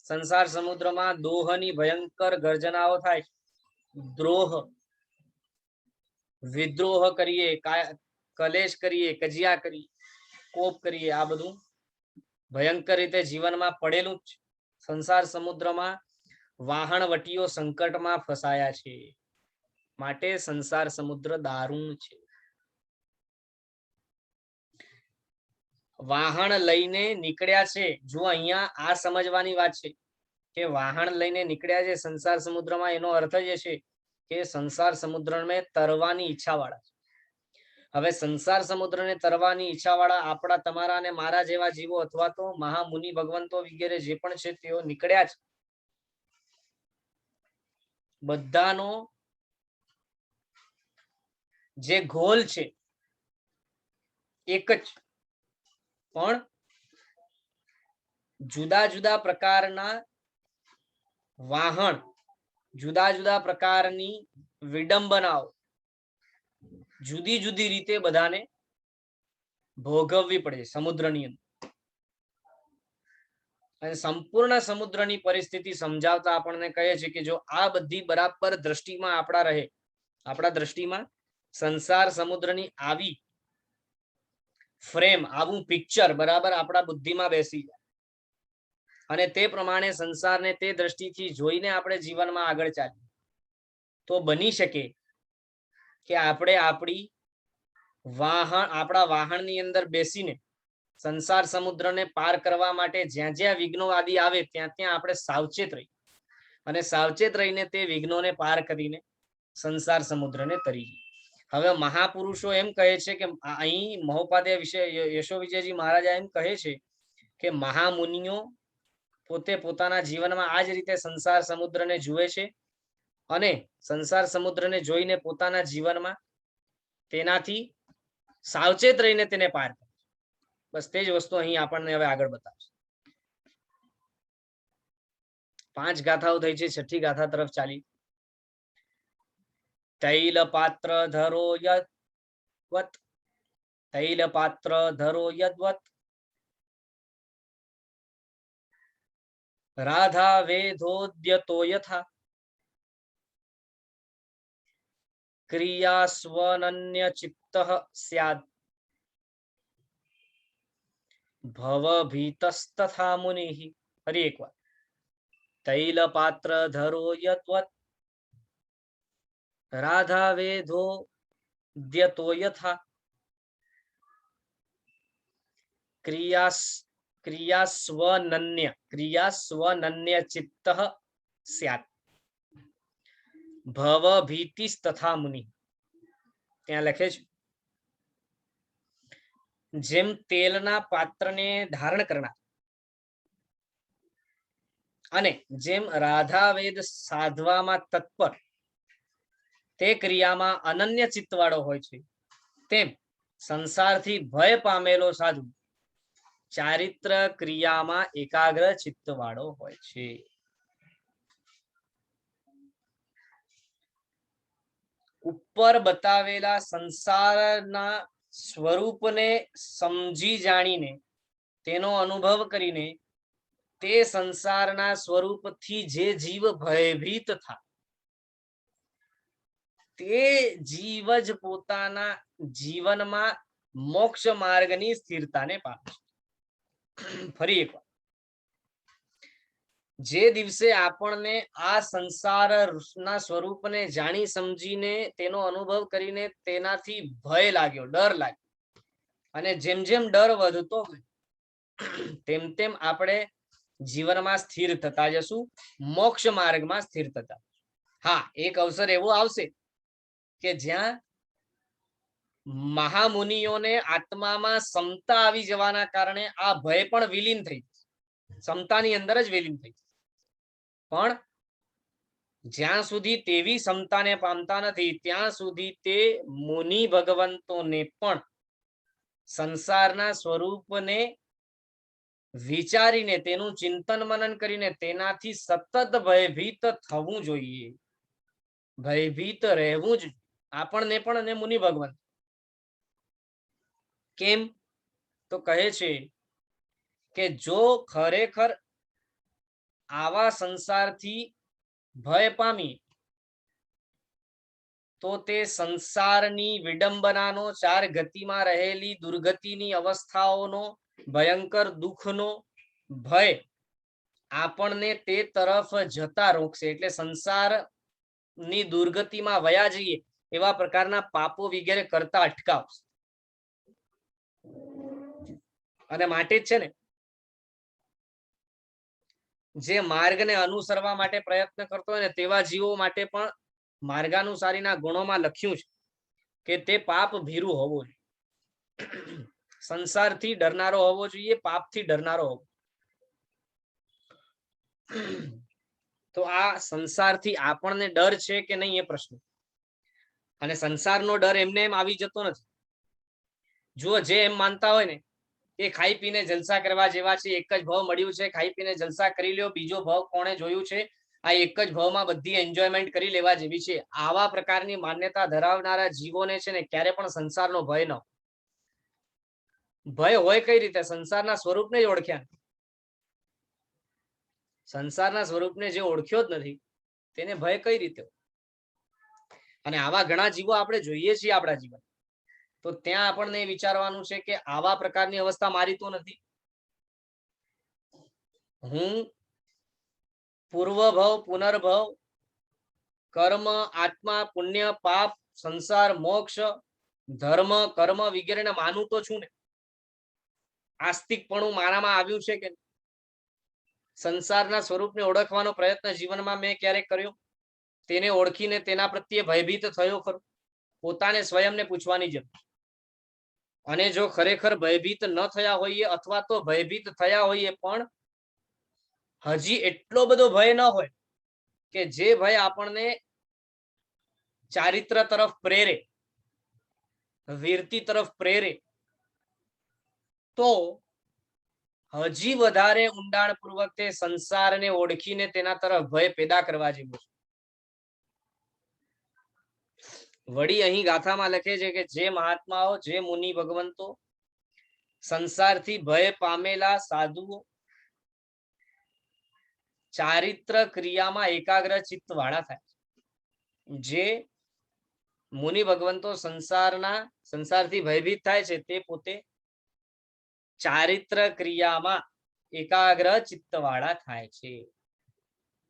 સંસાર સમુદ્રમાં દોહની ભયંકર ગર્જનાઓ થાય. દ્રોહ, વિદ્રોહ કરીએ, કલેશ કરીએ, કજિયા કરીએ, કોપ કરીએ, આ બધું ભયંકર રીતે જીવનમાં પડેલું જ. સંસાર સમુદ્રમાં વાહણવટીઓ સંકટમાં ફસાયા છે. માટે સંસાર સમુદ્ર દારૂણ છે. વાહન લઈને નીકળ્યા છે. જો અહીંયા આ સમજવાની વાત છે કે વાહન લઈને નીકળ્યા છે સંસાર સમુદ્રમાં, એનો અર્થ જ છે કે સંસાર સમુદ્રમાં તરવાની ઈચ્છા વાળા. હવે સંસાર સમુદ્રને તરવાની ઈચ્છા વાળા આપણા તમારા અને મારા જેવા જીવો અથવા તો મહામુનિ ભગવંતો વગેરે જે પણ છે તેઓ નીકળ્યા છે. બધાનો જે ગોલ છે એક જ, પણ જુદા જુદા પ્રકારના વાહન, જુદા જુદા પ્રકારની વિડંબનાઓ જુદી જુદી રીતે બધાને ભોગવવી પડે સમુદ્રની અંદર. અને સંપૂર્ણ સમુદ્રની પરિસ્થિતિ સમજાવતા આપણને કહે છે કે જો આ બધી બરાબર દ્રષ્ટિમાં આપણા રહે, આપણા દ્રષ્ટિમાં સંસાર સમુદ્રની આવી ફ્રેમ, આવું પિક્ચર બરાબર આપણા બુદ્ધિમાં બેસી જાય અને તે પ્રમાણે સંસારને તે દ્રષ્ટિથી જોઈને આપણે જીવનમાં આગળ ચાલીએ, તો બની શકે કે આપણે આપણા વાહનની અંદર બેસીને સંસાર સમુદ્રને પાર કરવા માટે જ્યાં જ્યાં વિઘ્નો આદિ આવે ત્યાં ત્યાં આપણે સાવચેત રહી અને સાવચેત રહીને તે વિઘ્નોને પાર કરીને સંસાર સમુદ્રને તરી. હવે મહાપુરુષો એમ કહે છે કે અહીં મહોપાધ્યાય વિશે યશો વિજયજી મહારાજા એમ કહે છે કે મહામુનિઓ પોતે પોતાના જીવનમાં આ જ રીતે સંસાર સમુદ્રને જુએ છે અને સંસાર સમુદ્રને જોઈને પોતાના જીવનમાં તેનાથી સાવચેત રહીને તેને પાર કરે. બસ તે જ વસ્તુ અહીં આપણને હવે આગળ બતાવશે. 5 ગાથાઓ થઈ છે. 6ઠી ગાથા તરફ ચાલી. તૈલ પાત્ર ધરો યદ્વત, તૈલ પાત્ર ધરો યદ્વત રાધા વેધોદ્યતો યથા ક્રિયા સ્વનન્ય ચિત્તઃ સ્યાદ ભવભીતસ્તથા મુનિઃ. ફરી એકવાર. તૈલ પાત્ર ધરો યદ્વત રાધા વેધોદ્યતો યથા ક્રિયા સ્વનન્ય ચિત્તઃ સ્યાત ભવભીતિસ્તથા મુનિ. ત્યાં લખે છે જેમ તેલના પાત્રને ધારણ કરનાર અને જેમ રાધા વેદ સાધવામાં તત્પર તે ક્રિયામાં અનન્ય ચિત્ત વાળો હોય છે, તેમ સંસારથી ભય પામેલો સાધુ ચારિત્ર ક્રિયામાં એકાગ્ર ચિત્ત વાળો હોય છે. ઉપર બતાવેલા સંસારના સ્વરૂપને સમજી જાણીને તેનો અનુભવ કરીને તે સંસારના સ્વરૂપથી જે જીવ ભયભીત થાય તે જીવ જ પોતાના જીવનમાં મોક્ષ માર્ગની સ્થિરતાને પામે. ફરી એકવાર. જે દિવસે આપણને આ સંસારના સ્વરૂપને જાણી સમજીને તેનો અનુભવ કરીને તેનાથી ભય લાગ્યો, ડર લાગ્યો અને જેમ જેમ ડર વધતો ગયો તેમ તેમ આપણે જીવનમાં સ્થિર થતા જશું, મોક્ષ માર્ગમાં સ્થિર થતા. હા, એક અવસર એવો આવશે કે જ્યાં મહામુનિઓને આત્મામાં સમતા આવી જવાના કારણે આ ભય પણ વિલીન થઈ જશે, સમતાની અંદર જ વિલીન થઈ જશે. પણ જ્યાં સુધી તેવી સમતાને પામતા નથી ત્યાં સુધી તે મુનિ ભગવંતોને પણ સંસારના સ્વરૂપને વિચારીને તેનું ચિંતન મનન કરીને તેનાથી સતત ભયભીત થવું જોઈએ, ભયભીત રહેવું જ આપણને પણ અને મુનિ ભગવંત. કેમ? તો કહે છે કે જો ખરેખર આવા સંસારથી ભય પામી તો તે સંસારની વિડંબનાનો, ચાર ગતિમાં રહેલી દુર્ગતિની અવસ્થાઓનો, ભયંકર દુઃખનો ભય આપણને તે તરફ જતા રોકશે. એટલે સંસારની દુર્ગતિમાં વયા જઈએ એવા પ્રકારના પાપો વગેરે કરતા અટકાવશે. અને માટે જ છે ને જે માર્ગને અનુસરવા માટે પ્રયત્ન કરતો હોય ને તેવા જીવો માટે પણ માર્ગાનુસારીના ગુણોમાં લખ્યું છે કે તે પાપ ભીરુ હોવો જોઈએ, સંસારથી ડરનારો હોવો જોઈએ, પાપથી ડરનારો હોવો. તો આ સંસારથી આપણને ડર છે કે નહીં એ પ્રશ્ન. અને સંસારનો ડર એમને એમ આવી જતો નથી. જુઓ, જે એમ માનતા હોય ને એ ખાઈ પીને જલસા કરવા જેવા છે, એક જ ભાવ મળ્યું છે, ખાઈ પીને જલસા કરી લ્યો, બીજો ભાવ કોણે જોયું છે, આ એક જ ભાવમાં બધી એન્જોયમેન્ટ કરી લેવા જેવી છે, આવા પ્રકારની માન્યતા ધરાવનારા જીવોને છે ને ક્યારે પણ સંસારનો ભય ન. ભય હોય કઈ રીતે? સંસારના સ્વરૂપને જ ઓળખ્યા, સંસારના સ્વરૂપને જે ઓળખ્યો જ નથી તેને ભય કઈ રીતે? અને આવા ઘણા જીવો આપણે જોઈએ છીએ આપણા જીવન, તો ત્યાં આપણને વિચારવાનું છે કે આવા પ્રકારની અવસ્થા મારી તો નથી. હું પૂર્વભવ, પુનર્ભવ, કર્મ, આત્મા, પુણ્ય, પાપ, સંસાર, મોક્ષ, ધર્મ, કર્મ વગેરેને માનું તો છું ને. આસ્તિકપણું મારામાં આવ્યું છે કે સંસારના સ્વરૂપને ઓળખવાનો પ્રયત્ન જીવનમાં મેં ક્યારેક કર્યો? તેને ઓળખીને તેના પ્રત્યે ભયભીત થયો ખરો? પોતાને સ્વયંને પૂછવાની જરૂર. અને જો ખરેખર ભયભીત ન થયા હોઈએ અથવા તો ભયભીત થયા હોઈએ પણ હજી એટલો બધો ભય ન હોય કે જે ભય આપણને ચારિત્ર તરફ પ્રેરે, વીરતી તરફ પ્રેરે, તો હજી વધારે ઊંડાણપૂર્વક તે સંસારને ઓળખીને તેના તરફ ભય પેદા કરવા જેવું છે. વળી અહીં ગાથામાં લખે છે કે જે મહાત્માઓ, જે મુનિ ભગવંતો સંસારથી ભય પામેલા સાધુઓ ચારિત્ર ક્રિયામાં એકાગ્ર ચિત્ત વાળા થાય. જે મુનિ ભગવંતો સંસારથી ભયભીત થાય છે તે પોતે ચારિત્ર ક્રિયામાં એકાગ્ર ચિત્ત વાળા થાય છે.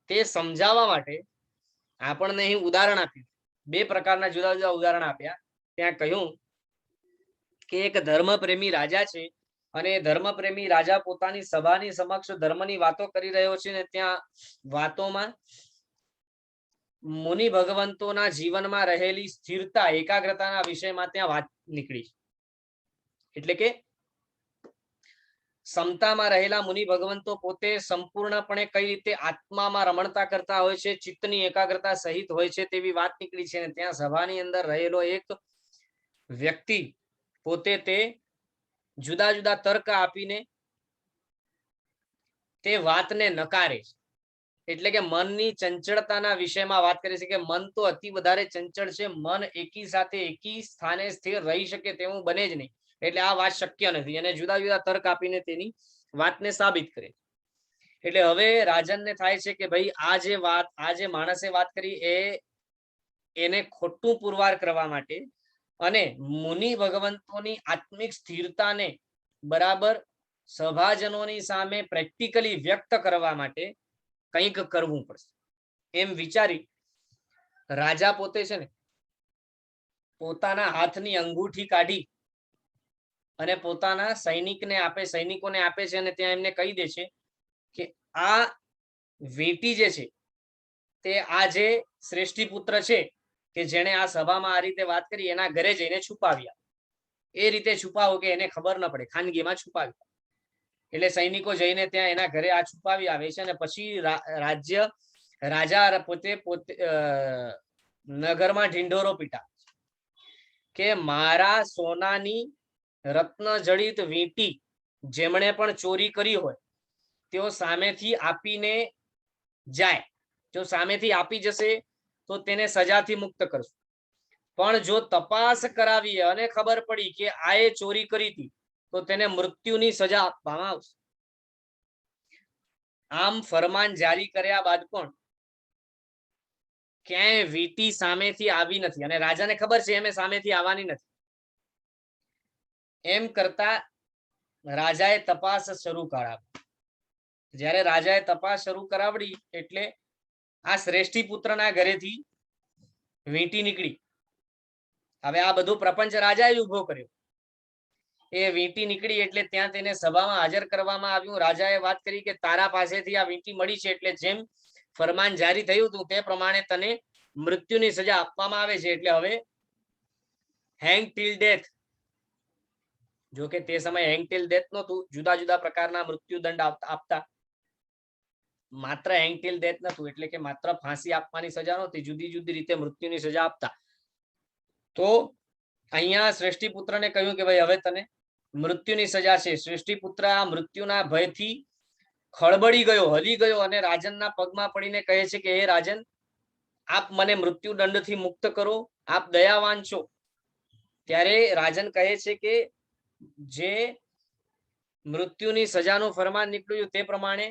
તે સમજાવવા માટે આપણને અહીં ઉદાહરણ આપ્યું, બે પ્રકારના જુદા જુદા ઉદાહરણ આપ્યા. ત્યાં કહ્યું કે એક ધર્મપ્રેમી રાજા છે અને ધર્મપ્રેમી રાજા પોતાની સભાની સમક્ષ ધર્મની વાતો કરી રહ્યો છે ને ત્યાં વાતોમાં મુનિ ભગવંતોના જીવનમાં રહેલી સ્થિરતા, એકાગ્રતાના વિષયમાં ત્યાં વાત નીકળી. એટલે કે સમતામાં રહેલા મુનિ ભગવંતો પોતે સંપૂર્ણપણે કઈ રીતે આત્મામાં રમણતા કરતા હોય છે, ચિત્તની એકાગ્રતા સહિત હોય છે તેવી વાત નીકળી છે. ત્યાં સભાની અંદર રહેલો એક વ્યક્તિ પોતે તે જુદા જુદા તર્ક આપીને તે વાતને નકારે છે. એટલે કે મનની ચંચળતાના વિષયમાં વાત કરે છે કે મન તો અતિ વધારે ચંચળ છે, મન એકી સાથે એકી સ્થાને સ્થિર રહી શકે તેવું બને જ નહીં, એટલે આ વાત શક્ય નથી. અને જુદા જુદા તર્ક આપીને તેની વાતને સાબિત કરે. એટલે હવે રાજનને થાય છે કે ભાઈ આ જે માણસે વાત કરી એને ખોટું પુરવાર કરવા માટે અને મુનિ ભગવંતોની આત્મિક સ્થિરતાને બરાબર સભાજનોની સામે પ્રેક્ટિકલી વ્યક્ત કરવા માટે કંઈક કરવું પડશે એમ વિચારી રાજા પોતે છે ને પોતાના હાથની અંગૂઠી કાઢી અને પોતાના સૈનિકોને આપે છે અને ત્યાં એમને કહી દે છે કે આ વીંટી જે છે તે આ જે શ્રેષ્ઠી પુત્ર છે કે જેણે આ સભામાં આ રીતે વાત કરી એના ઘરે જઈને છુપાવ્યા. એ રીતે છુપાવો કે એને ખબર ન પડે, ખાનગીમાં છુપાવ્યા. એટલે સૈનિકો જઈને ત્યાં એના ઘરે આ છુપાવી આવે છે અને પછી રાજા પોતે નગરમાં ઢીંઢોરો પીટા કે મારા સોનાની રત્ન જડિત વીંટી જેમણે પણ ચોરી કરી હોય તેઓ સામેથી આપીને જાય. જો સામેથી આપી જશે તો તેને સજાથી મુક્ત કરશું, પણ જો તપાસ કરાવી અને ખબર પડી કે આ એ ચોરી કરી હતી તો તેને મૃત્યુની સજા આપવામાં આવશે. આમ ફરમાન જારી કર્યા બાદ પણ ક્યાંય વીંટી સામેથી આવી નથી અને રાજાને ખબર છે એમ સામેથી આવવાની નથી. એમ કરતા રાજાએ તપાસ શરૂ કરાવી. જ્યારે રાજાએ તપાસ શરૂ કરાવડી એટલે આ શ્રેષ્ઠી પુત્રના ઘરેથી વીંટી નીકળી. હવે આ બધું પ્રપંચ રાજાએ ઉભો કર્યો. એ વીંટી નીકળી એટલે ત્યાં તેને સભામાં હાજર કરવામાં આવ્યું. રાજાએ વાત કરી કે તારા પાસેથી આ વીંટી મળી છે એટલે જેમ ફરમાન જારી થયું હતું તે પ્રમાણે તને મૃત્યુની સજા આપવામાં આવે છે. એટલે હવે હેંગ ટીલ ડેથ, જો કે તે સમયે હેંગ ટીલ ડેથ નહોતું, જુદા જુદા પ્રકારના મૃત્યુદંડ આપતા, માત્ર હેંગ ટીલ ડેથ નહોતું, એટલે કે માત્ર ફાંસી આપવાની સજા નહોતી, જુદી જુદી રીતે મૃત્યુની સજા આપતા. તો અહીંયા શ્રેષ્ઠીપુત્રને કહ્યું કે ભાઈ હવે તને મૃત્યુની સજા છે. શ્રેષ્ઠીપુત્ર આ મૃત્યુના ભયથી ખળબળી ગયો, હલી ગયો અને રાજનના પગમાં પડીને કહે છે કે હે રાજન, આપ મને મૃત્યુદંડથી મુક્ત કરો, આપ દયાવાન છો. ત્યારે રાજન કહે છે કે જે મૃત્યુની સજાનું ફરમાન નીકળ્યું તે પ્રમાણે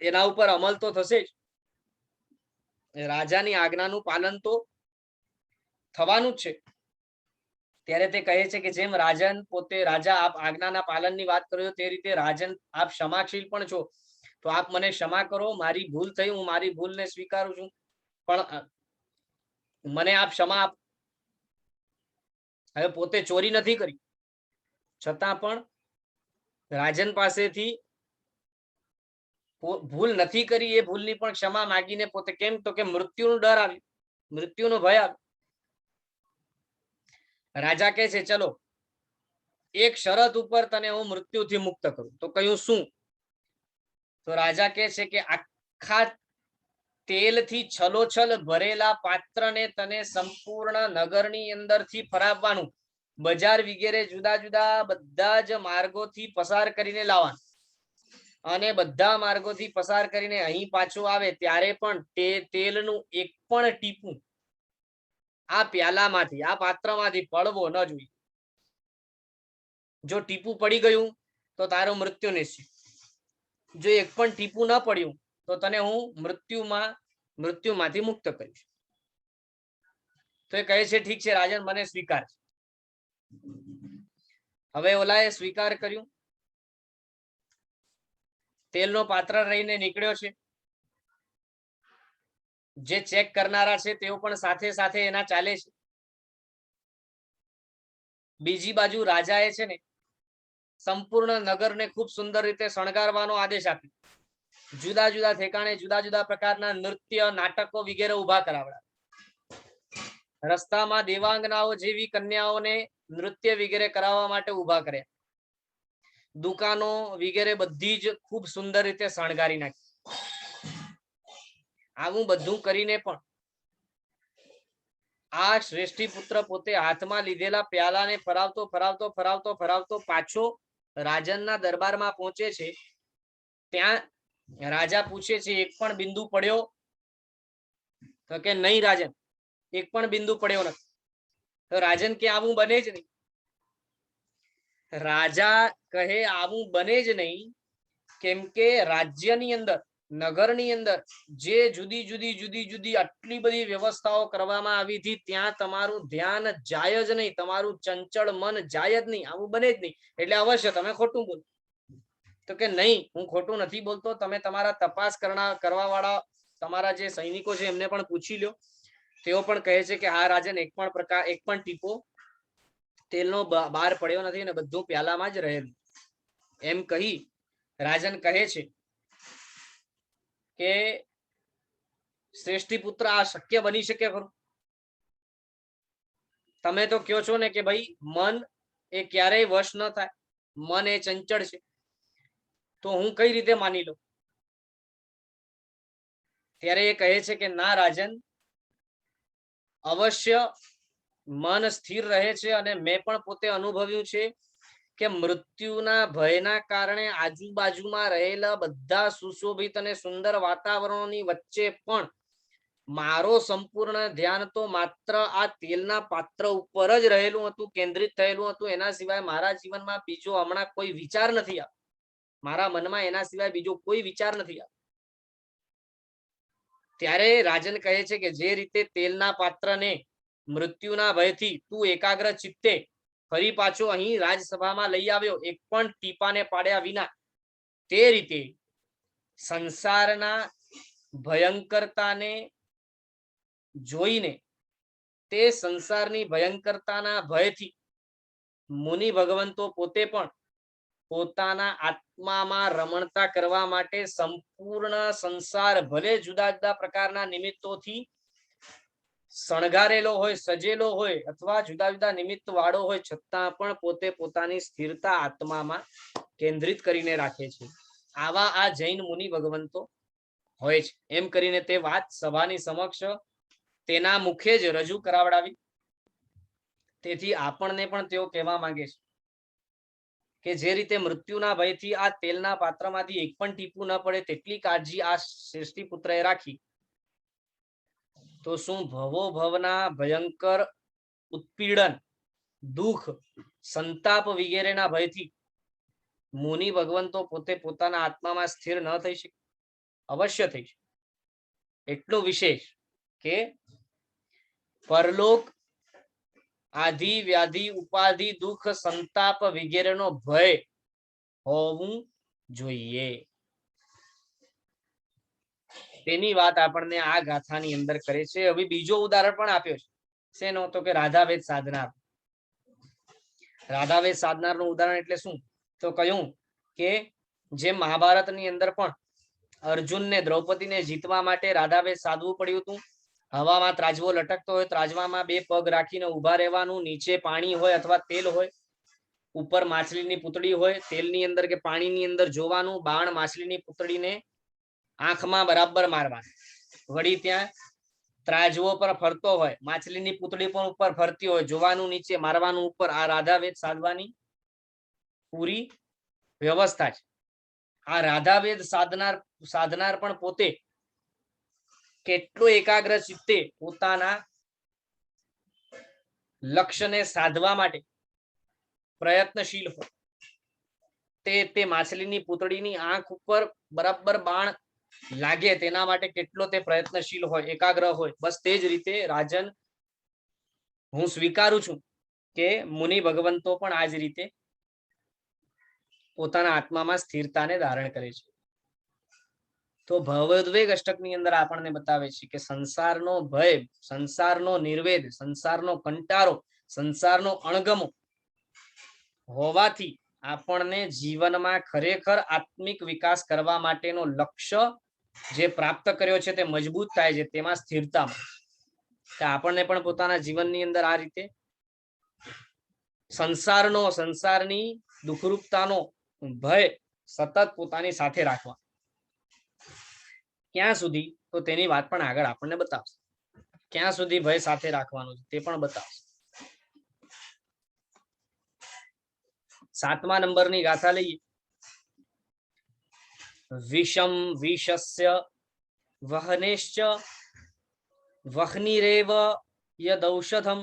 એના ઉપર અમલ તો થશે જ, રાજાની આજ્ઞાનું પાલન તો થવાનું જ છે. ત્યારે તે કહે છે કે જેમ રાજન પોતે રાજા આપ આજ્ઞાના પાલનની વાત કરો તે રીતે રાજન આપ ક્ષમાશીલ પણ છો, તો આપ મને ક્ષમા કરો, મારી ભૂલ થઈ, હું મારી ભૂલને સ્વીકારું છું, પણ મને આપ ક્ષમા આપ. હવે પોતે ચોરી નથી કરી છતાં પણ રાજન પાસેથી ભૂલ નથી કરી એ ભૂલની પણ ક્ષમા માંગીને પોતે, કેમ તો કે મૃત્યુનો ડર આવ્યો, મૃત્યુનો ભય આવ્યો. રાજા કહે છે ચલો એક શરત ઉપર તને હું મૃત્યુથી મુક્ત કરું. તો કહ્યું શું? તો રાજા કહે છે કે આખા તેલથી છલોછલ ભરેલા પાત્રને તને સંપૂર્ણ નગરની અંદરથી ફરાવવાનું, બજાર વગેરે જુદા જુદા બધા જ માર્ગોથી પસાર કરીને લાવવાનું, અને બધા માર્ગોથી પસાર કરીને અહીં પાછું આવે ત્યારે પણ તે તેલનું એક પણ ટીપું આ પ્યાલામાંથી, આ પાત્રમાંથી પડવો ન જોઈએ. જો ટીપું પડી ગયું તો તારું મૃત્યુ નિશ્ચિત. જો એક પણ ટીપું ન પડ્યું તો તને હું મૃત્યુમાંથી મુક્ત કરીશ. તો એ કહે છે ઠીક છે રાજન, મને સ્વીકાર છે. હવે ઓલાએ સ્વીકાર કર્યું, તેલનો પાત્ર રહીને નીકળ્યો છે. જે ચેક કરનારા છે તેઓ પણ સાથે સાથે એના ચાલે છે. બીજી બાજુ રાજાએ છે ને સંપૂર્ણ નગરને ખૂબ સુંદર રીતે શણગારવાનો આદેશ આપ્યો. જુદા જુદા ઠેકાણે જુદા જુદા પ્રકારના નૃત્ય, નાટકો વગેરે ઉભા કરાવડા. રસ્તામાં દેવાંગનાઓ જેવી કન્યાઓને નૃત્ય વગેરે કરાવવા માટે ઉભા કર્યા. દુકાનો વગેરે બધી જ ખૂબ સુંદર રીતે શણગારી નાખી. આવું બધું કરીને પણ આ શ્રેષ્ઠીપુત્ર પોતે હાથમાં લીધેલા પ્યાલાને ફરાવતો ફરાવતો ફરાવતો ફરાવતો પાછો રાજનના દરબારમાં પહોંચે છે. ત્યાં રાજા પૂછે છે એક પણ બિંદુ પડ્યો? તો કે નહીં રાજન, એક પણ બિંદુ પડ્યો નથી. તો રાજન કે આવું બને જ નહીં. રાજા કહે આવું બને જ નહીં કેમ કે રાજ્યની અંદર, નગરની અંદર જે જુદી જુદી જુદી જુદી આટલી બધી વ્યવસ્થાઓ કરવામાં આવી હતી ત્યાં તમારું ધ્યાન જાય જ નહીં, તમારું ચંચળ મન જાય જ નહીં, આવું બને જ નહીં. એટલે અવશ્ય તમે ખોટું બોલો. તો કે નહીં, હું ખોટું નથી બોલતો, તમે તમારા તપાસ કરવા વાળા તમારા જે સૈનિકો છે એમને પણ પૂછી લો. તેઓ પણ કહે છે કે હા રાજન, એક પણ ટીપો તેલનો બહાર પડ્યો નથી અને બધું પ્યાલામાં જ રહેલું. એમ કહી રાજન કહે છે કે શ્રેષ્ઠીપુત્ર આ શક્ય બની શકે ખરું? તમે તો કહો છો ને કે ભાઈ મન એ ક્યારેય વશ ન થાય, મન એ ચંચળ છે, તો હું કઈ રીતે માની લઉં? ત્યારે એ કહે છે કે ના રાજન, અવશ્ય મન સ્થિર રહે છે અને મેં પણ પોતે અનુભવ્યું છે કે મૃત્યુના ભયના કારણે આજુબાજુમાં રહેલા બધા સુશોભિત અને સુંદર વાતાવરણોની વચ્ચે પણ મારો સંપૂર્ણ ધ્યાન તો માત્ર આ તેલના પાત્ર ઉપર જ રહેલું હતું, કેન્દ્રિત થયેલું હતું. એના સિવાય મારા જીવનમાં બીજો હમણાં કોઈ વિચાર નથી આવતો. મારા મનમાં એના સિવાય બીજો કોઈ વિચાર નથી આવતો. ત્યારે રાજન કહે છે કે જે રીતે તેલના પાત્રને મૃત્યુના ભયથી તું એકાગ્ર ચિત્તે ફરી પાછો અહીં રાજસભામાં લઈ આવ્યો એક પણ ટીપાને પાડ્યા વિના, તે રીતે સંસારના ભયંકરતાને જોઈને, તે સંસારની ભયંકરતાના ભયથી મુનિ ભગવંતો પોતે પણ પોતાના આત્મામાં રમણતા કરવા માટે સંપૂર્ણ સંસાર ભલે જુદા જુદા પ્રકારના નિમિત્તોથી શણગારેલો હોય, સજેલો હોય અથવા જુદા જુદા નિમિત્ત વાળો હોય, છતાં પણ પોતે પોતાની સ્થિરતા આત્મામાં કેન્દ્રિત કરીને રાખે છે. આવા આ જૈન મુનિ ભગવંતો હોય છે. એમ કરીને તે વાત સભાની સમક્ષ તેના મુખે જ રજૂ કરાવડાવી. તેથી આપણને પણ તેઓ કહેવા માંગે છે કે જે રીતે મૃત્યુના ભયથી આ તેલના પાત્રમાંથી એક પણ ટીપું ન પડે તેટલી કાળજી આ શ્રેષ્ઠી પુત્રએ રાખી, તો શું ભવો ભવના ભયંકર ઉત્પીડન, દુઃખ, સંતાપ વગેરેના ભયથી મુનિ ભગવંતો પોતે પોતાના આત્મામાં સ્થિર ન થઈ શકે? અવશ્ય થઈ શકે. એટલું વિશેષ કે પરલોક, આધિ વ્યાધિ, ઉપાધિ, દુઃખ, સંતાપ વગેરેનો ભય હોવું જોઈએ. તેની વાત આપણને આ ગાથાની અંદર કરે છે. હવે બીજો ઉદાહરણ પણ આપ્યો છે. શેનો? તો કે રાધાવેદ સાધનાર. રાધાવેદ સાધનારનું ઉદાહરણ એટલે શું? તો કહ્યું કે જેમ મહાભારતની અંદર પણ અર્જુનને દ્રૌપદીને જીતવા માટે રાધાવેદ સાધવું પડ્યું હતું. હવામાં ત્રાજવો લટકતો હોય, ત્રાજવામાં બે પગ રાખીને ઉભા રહેવાનું, નીચે પાણી હોય અથવા તેલ હોય, ઉપર માછલીની પૂતળી હોય, તેલની અંદર કે પાણીની અંદર જોવાનું, બાણ માછલીની પૂતળીને આંખમાં બરાબર મારવાનું, વળી ત્યાં ત્રાજવો પર ફરતો હોય, માછલીની પૂતળી પણ ઉપર ફરતી હોય, જોવાનું નીચે, મારવાનું ઉપર. આ રાધાવેદ સાધવાની પૂરી વ્યવસ્થા છે. આ રાધાવેદ સાધનાર પણ પોતે કેટલો એકાગ્ર ચિત્તે પોતાના લક્ષ્યને સાધવા માટે પ્રયત્નશીલ હોય. તે માછલીની પૂતળીની આંખ ઉપર બરાબર બાણ લાગે તેના માટે કેટલો તે પ્રયત્નશીલ હોય, એકાગ્ર હોય. બસ તે જ રીતે રાજન, હું સ્વીકારું છું કે મુનિ ભગવંતો પણ આ જ રીતે પોતાના આત્મામાં સ્થિરતાને ધારણ કરે છે. તો ભવોદ્વેગ અષ્ટકની અંદર આપણને બતાવે છે કે સંસારનો ભય, સંસારનો નિર્વેદ, સંસારનો કંટારો, સંસારનો અણગમો હોવાથી આપણને જીવનમાં ખરેખર આત્મિક વિકાસ કરવા માટેનો લક્ષ્ય જે પ્રાપ્ત કર્યો છે તે મજબૂત થાય છે, તેમાં સ્થિરતા મળે. આપણને પણ પોતાના જીવનની અંદર આ રીતે સંસારની દુઃખરૂપતાનો ભય સતત પોતાની સાથે રાખવા. ક્યાં સુધી? તો તેની વાત પણ આગળ આપણને બતાવશે. ક્યાં સુધી ભય સાથે રાખવાનું છે તે પણ બતાવશે. 7મા નંબરની ગાથા લઈએ. વિષમ વિષસ્ય વહનેશ્ચ વહ્નિરેવ યદૌષધમ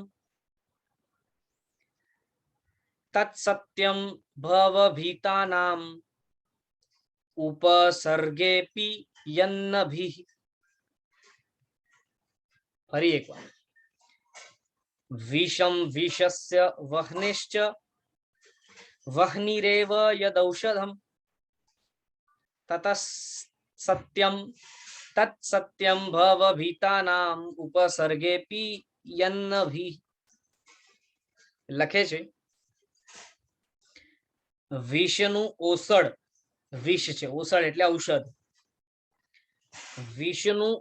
તત્સત્યમ ભવભીતાનામ ઉપસર્ગેપી યન્નભિઃ. ફરી એકવાર. વિષમ વિષસ્ય વહનેશ્ચ વહ્નિરેવ યદૌષધમ તત્સત્યમ ભવભીતાનામ ઉપસર્ગેપી યન્નભિઃ. લખે છે વિષનું ઓસડ, વિષ છે, ઓસડ એટલે ઔષધ. વિષનું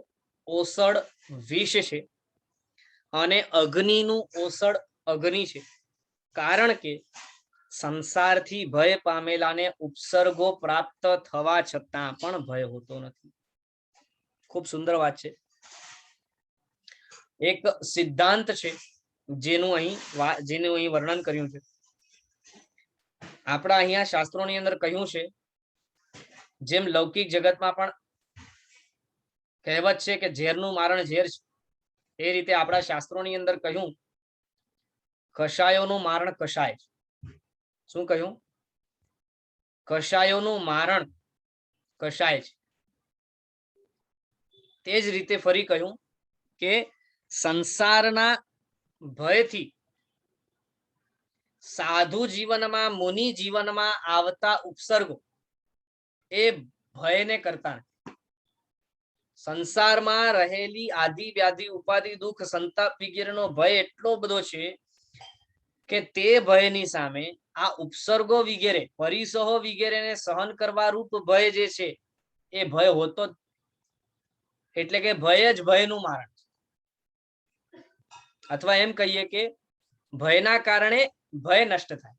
ઓસડ વિષ છે અને અગ્નિનું ઓસડ અગ્નિ છે. કારણ કે સંસારથી ભય પામેલાને ઉપસર્ગો પ્રાપ્ત થવા છતાં પણ ભય હોતો નથી. ખૂબ સુંદર વાત છે. એક સિદ્ધાંત છે જેનું અહીં વર્ણન કર્યું છે. આપણા અહીંયા શાસ્ત્રોની અંદર કહ્યું છે, જેમ લૌકિક જગતમાં પણ કહેવત છે કે ઝેરનું મારણ ઝેર છે, એ રીતે આપણા શાસ્ત્રોની અંદર કહ્યું કષાયોનું મારણ કષાય. શું કહ્યું? કષાયોનું મારણ કષાય છે. તે જ રીતે ફરી કહ્યું કે સંસારના ભયથી સાધુ જીવનમાં, મુનિ જીવનમાં આવતા ઉપસર્ગો એ ભયને કરતા નથી. સંસારમાં રહેલી આદિ વ્યાધિ, ઉપાધિ, દુઃખ, સંતાપ વગેરેનો ભય એટલો બધો છે કે તે ભયની સામે આ ઉપસર્ગો વગેરે પરિસહો વગેરેને સહન કરવા રૂપ ભય જે છે એ ભય હોતો જ, એટલે કે ભય જ ભયનું મારણ, અથવા એમ કહીએ કે ભયના કારણે ભય નષ્ટ થાય.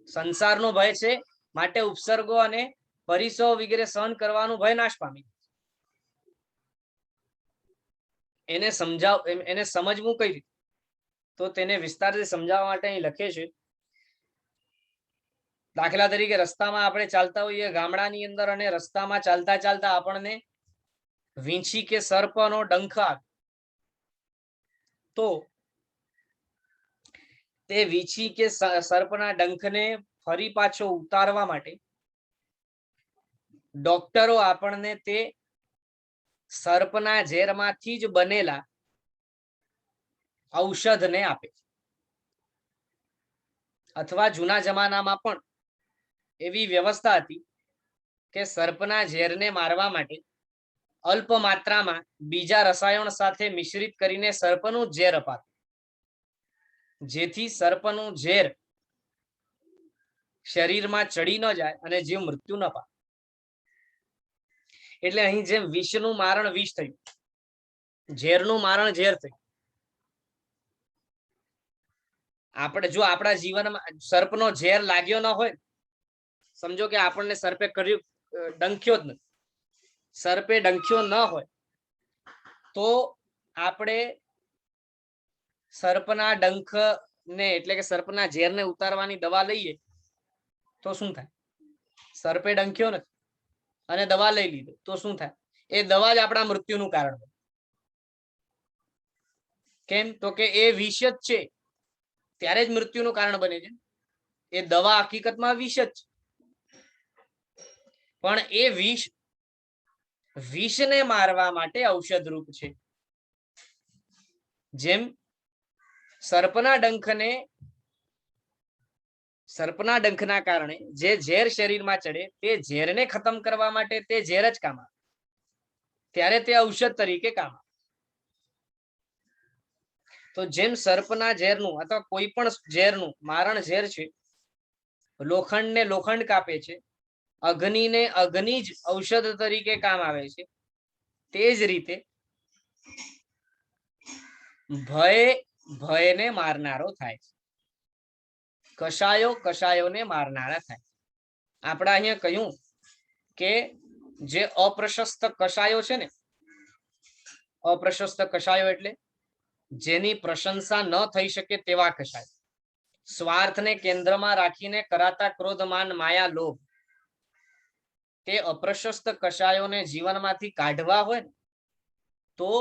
સંસારનો ભય છે માટે ઉપસર્ગો અને પરિસહો વગેરે સહન કરવાનું ભય નાશ પામી. એને સમજવું કઈ રીતે, તો તેને વિસ્તારથી સમજાવવા માટે અહીં લખે છે. દાખલા તરીકે રસ્તામાં આપણે ચાલતા હોઈએ ગામડાની અંદર, અને રસ્તામાં ચાલતા ચાલતા આપણને વીંછી કે સર્પનો ડંખ આવે, તો તે વીંછી કે સર્પના ડંખને ફરી પાછો ઉતારવા માટે ડોક્ટરો આપણને તે સર્પના ઝેરમાંથી જ બનેલા ઔષધને આપે. અથવા જૂના જમાનામાં પણ એવી વ્યવસ્થા હતી કે સર્પના ઝેરને મારવા માટે અલ્પ માત્રામાં બીજા રસાયણ સાથે મિશ્રિત કરીને સર્પનું ઝેર અપાતું, જેથી સર્પનું ઝેર શરીરમાં ચડી ન જાય અને જીવ મૃત્યુ ન પામે. એટલે અહીં જેમ વિષનું મારણ વિષ થયું, ઝેરનું મારણ ઝેર થયું. આપણે જો આપણા જીવનમાં સર્પનો ઝેર લાગ્યો ન હોય, સમજો કે આપણને સર્પે કર્યું ડંખ્યો જ નથી, સર્પે ડંખ્યો ન હોય તો આપણે સર્પના ડંખને એટલે કે સર્પના ઝેરને ઉતારવાની દવા લઈએ તો શું થાય? સર્પે ડંખ્યો નથી અને દવા લઈ લીધો તો શું થાય? એ દવા જ આપણા મૃત્યુનું કારણ બને. કેમ? તો કે એ વિષ જ છે, ત્યારે જ મૃત્યુનું કારણ બને છે. એ દવા હકીકતમાં વિષ જ છે, પણ એ વિષને મારવા માટે ઔષધ રૂપ છે. જેમ સર્પના ડંખના કારણે જે ઝેર શરીરમાં ચડે તે ઝેરને ખતમ કરવા માટે તે ઝેર જ કામ આવે, ત્યારે તે ઔષધ તરીકે કામ આવે. તો જેમ સર્પના ઝેરનું અથવા કોઈ પણ ઝેરનું મારણ ઝેર છે, લોખંડને લોખંડ કાપે છે, અગ્નિને અગ્નિ જ ઔષધ તરીકે કામ આવે છે, તે જ રીતે ભયને મારનારો થાય છે, કષાયોને મારનારા થાય. આપણે અહીંયા કહ્યું કે જે અપ્રશસ્ત કષાયો છે ને, અપ્રશસ્ત કષાયો એટલે જેની પ્રશંસા ન થઈ શકે તેવા કષાય, સ્વાર્થને કેન્દ્રમાં રાખીને કરાતા ક્રોધમાન માયા લોભ, તે અપ્રશસ્ત કષાયોને જીવનમાંથી કાઢવા હોય તો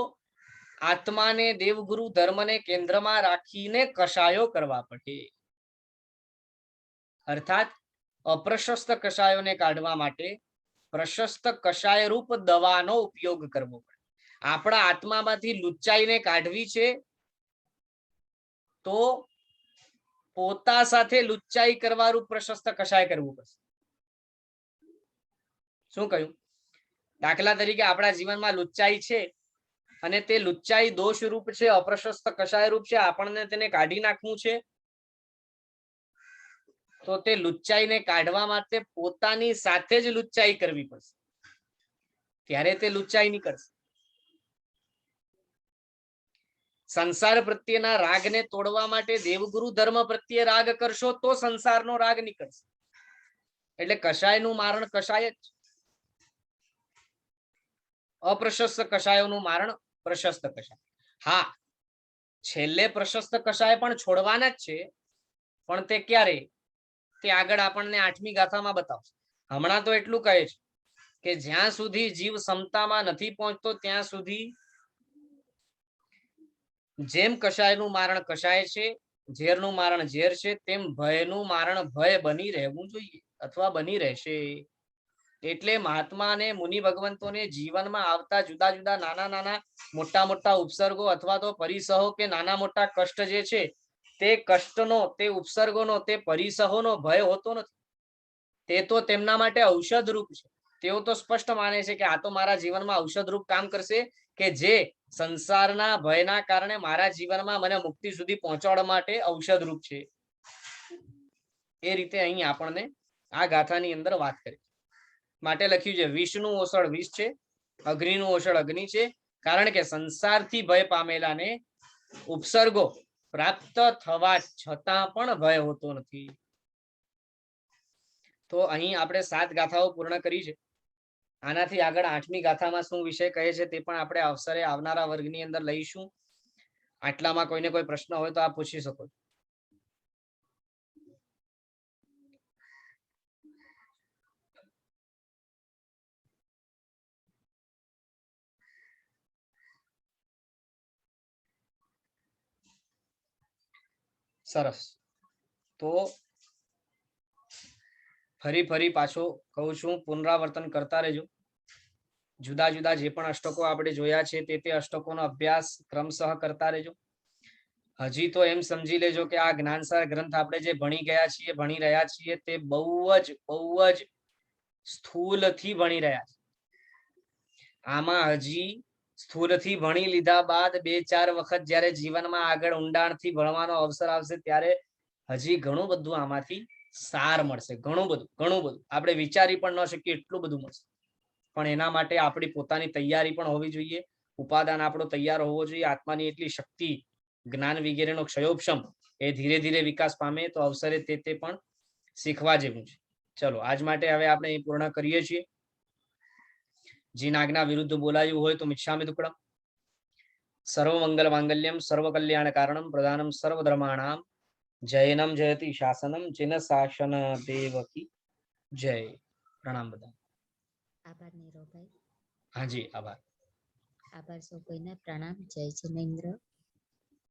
આત્માને દેવગુરુ ધર્મને કેન્દ્રમાં રાખીને કષાયો કરવા પડે. અર્થાત અપ્રશસ્ત કષાયોને કાઢવા માટે પ્રશસ્ત કષાય રૂપ દવાનો ઉપયોગ કરવો પડે. આપણા આત્મામાંથી લુચ્ચાઈને કાઢવી છે તો પોતા સાથે લુચ્ચાઈ કરવા રૂપ પ્રશસ્ત કષાય કરવું પડશે. શું કહ્યું? દાખલા તરીકે આપણા જીવનમાં લુચ્ચાઈ છે અને તે લુચ્ચાઈ દોષ રૂપ છે, અપ્રશસ્ત કષાય રૂપ છે, આપણને તેને કાઢી નાખવું છે, તો તે લુચ્ચાઈને કાઢવા માટે પોતાની સાથે જ લુચ્ચાઈ કરવી પડશે, ત્યારે તે લુચ્ચાઈ નીકળશે. સંસાર પ્રત્યેના રાગને તોડવા માટે દેવગુરુ ધર્મ પ્રત્યે રાગ કરશો તો સંસારનો રાગ નીકળશે. એટલે કષાયનું મારણ કષાય જ, અપ્રશસ્ત કષાયોનું મારણ પ્રશસ્ત કષાય. હા, છેલ્લે પ્રશસ્ત કષાય પણ છોડવાના જ છે, પણ તે ક્યારે? તે આગળ આપણને 8મી ગાથામાં બતાવશે. હમણાં તો એટલું કહે છે કે જ્યાં સુધી જીવ સમતામાં નથી પહોંચતો ત્યાં સુધી જેમ કષાયનું મારણ કષાય છે, ઝેરનું મારણ ઝેર છે, તેમ ભયનું મારણ ભય બની રહેવું જોઈએ અથવા બની રહેશે. એટલે મહાત્મા અને મુનિ ભગવંતોને જીવનમાં આવતા જુદા જુદા નાના નાના મોટા મોટા ઉપસર્ગો અથવા તો પરિસહો કે નાના મોટા કષ્ટ જે છે, તે કષ્ટનો, તે ઉપસર્ગોનો, તે પરિસહોનો ભય હોતો નથી. તે તો તેમના માટે ઔષધ રૂપ છે. તેઓ તો સ્પષ્ટ માને છે કે આ તો મારા જીવનમાં ઔષધ રૂપ કામ કરશે, કે જે સંસારના ભયના કારણે મારા જીવનમાં મને મુક્તિ સુધી પહોંચાડવા માટે ઔષધ રૂપ છે. એ રીતે અહીં આપણને આ ગાથાની અંદર વાત કરી. માટે લખ્યું છે વિષનું ઓસળ વિષ છે, અગ્નિનું ઓસળ અગ્નિ છે, કારણ કે સંસારથી ભય પામેલાને ઉપસર્ગો પ્રાપ્ત થવા છતાં પણ ભય હોતો નથી. તો અહીં આપણે 7 ગાથાઓ પૂર્ણ કરી છે. આનાથી આગળ 8મી ગાથામાં શું વિષય કહે છે તે પણ આપણે અવસરે આવનારા વર્ગની અંદર લઈશું. આટલામાં કોઈને કોઈ પ્રશ્ન હોય તો આપ પૂછી શકો. સરસ. તો ફરી પાછો કહું છું, પુનરાવર્તન કરતા રહેજો. જુદા જુદા જે પણ અષ્ટકો આપણે જોયા છે તે અષ્ટકોનો અભ્યાસ ક્રમશઃ કરતા રહેજો. હજી તો એમ સમજી લેજો કે આ જ્ઞાનસાર ગ્રંથ આપણે જે ભણી રહ્યા છીએ તે બહુ જ સ્થૂલથી ભણી રહ્યા છે. આમાં હજી સ્થૂલથી ભણી લીધા બાદ 2-4 વખત જ્યારે જીવનમાં આગળ ઊંડાણથી ભણવાનો અવસર આવશે ત્યારે હજી ઘણું બધું આમાંથી સાર મળશે. ઘણું બધું આપણે વિચારી પણ ન શકીએ એટલું બધું મળશે. પણ એના માટે આપણી પોતાની તૈયારી પણ હોવી જોઈએ. ઉપાદાન આપણો તૈયાર હોવો જોઈએ. આત્માની એટલી શક્તિ, જ્ઞાન વગેરેનો ક્ષયોપશમ એ ધીરે ધીરે વિકાસ પામે તો અવસરે તે પણ શીખવા જેવું છે. ચલો આજ માટે હવે આપણે અહીં પૂર્ણ કરીએ છીએ. જીનાજ્ઞા વિરુદ્ધ બોલાયું હોય તો મિચ્છામિ દુક્કડમ. સર્વમંગલ માંગલ્યમ સર્વ કલ્યાણ કારણમ પ્રધાનમ સર્વધર્માણામ જૈનમ જયતિ શાસનમ ચિન શાસન દેવકી જય. પ્રણામ બધા. આભાર નીરવભાઈ. હાજી આભાર. આભાર સૌ કોઈને. પ્રણામ. જય જિનેન્દ્ર.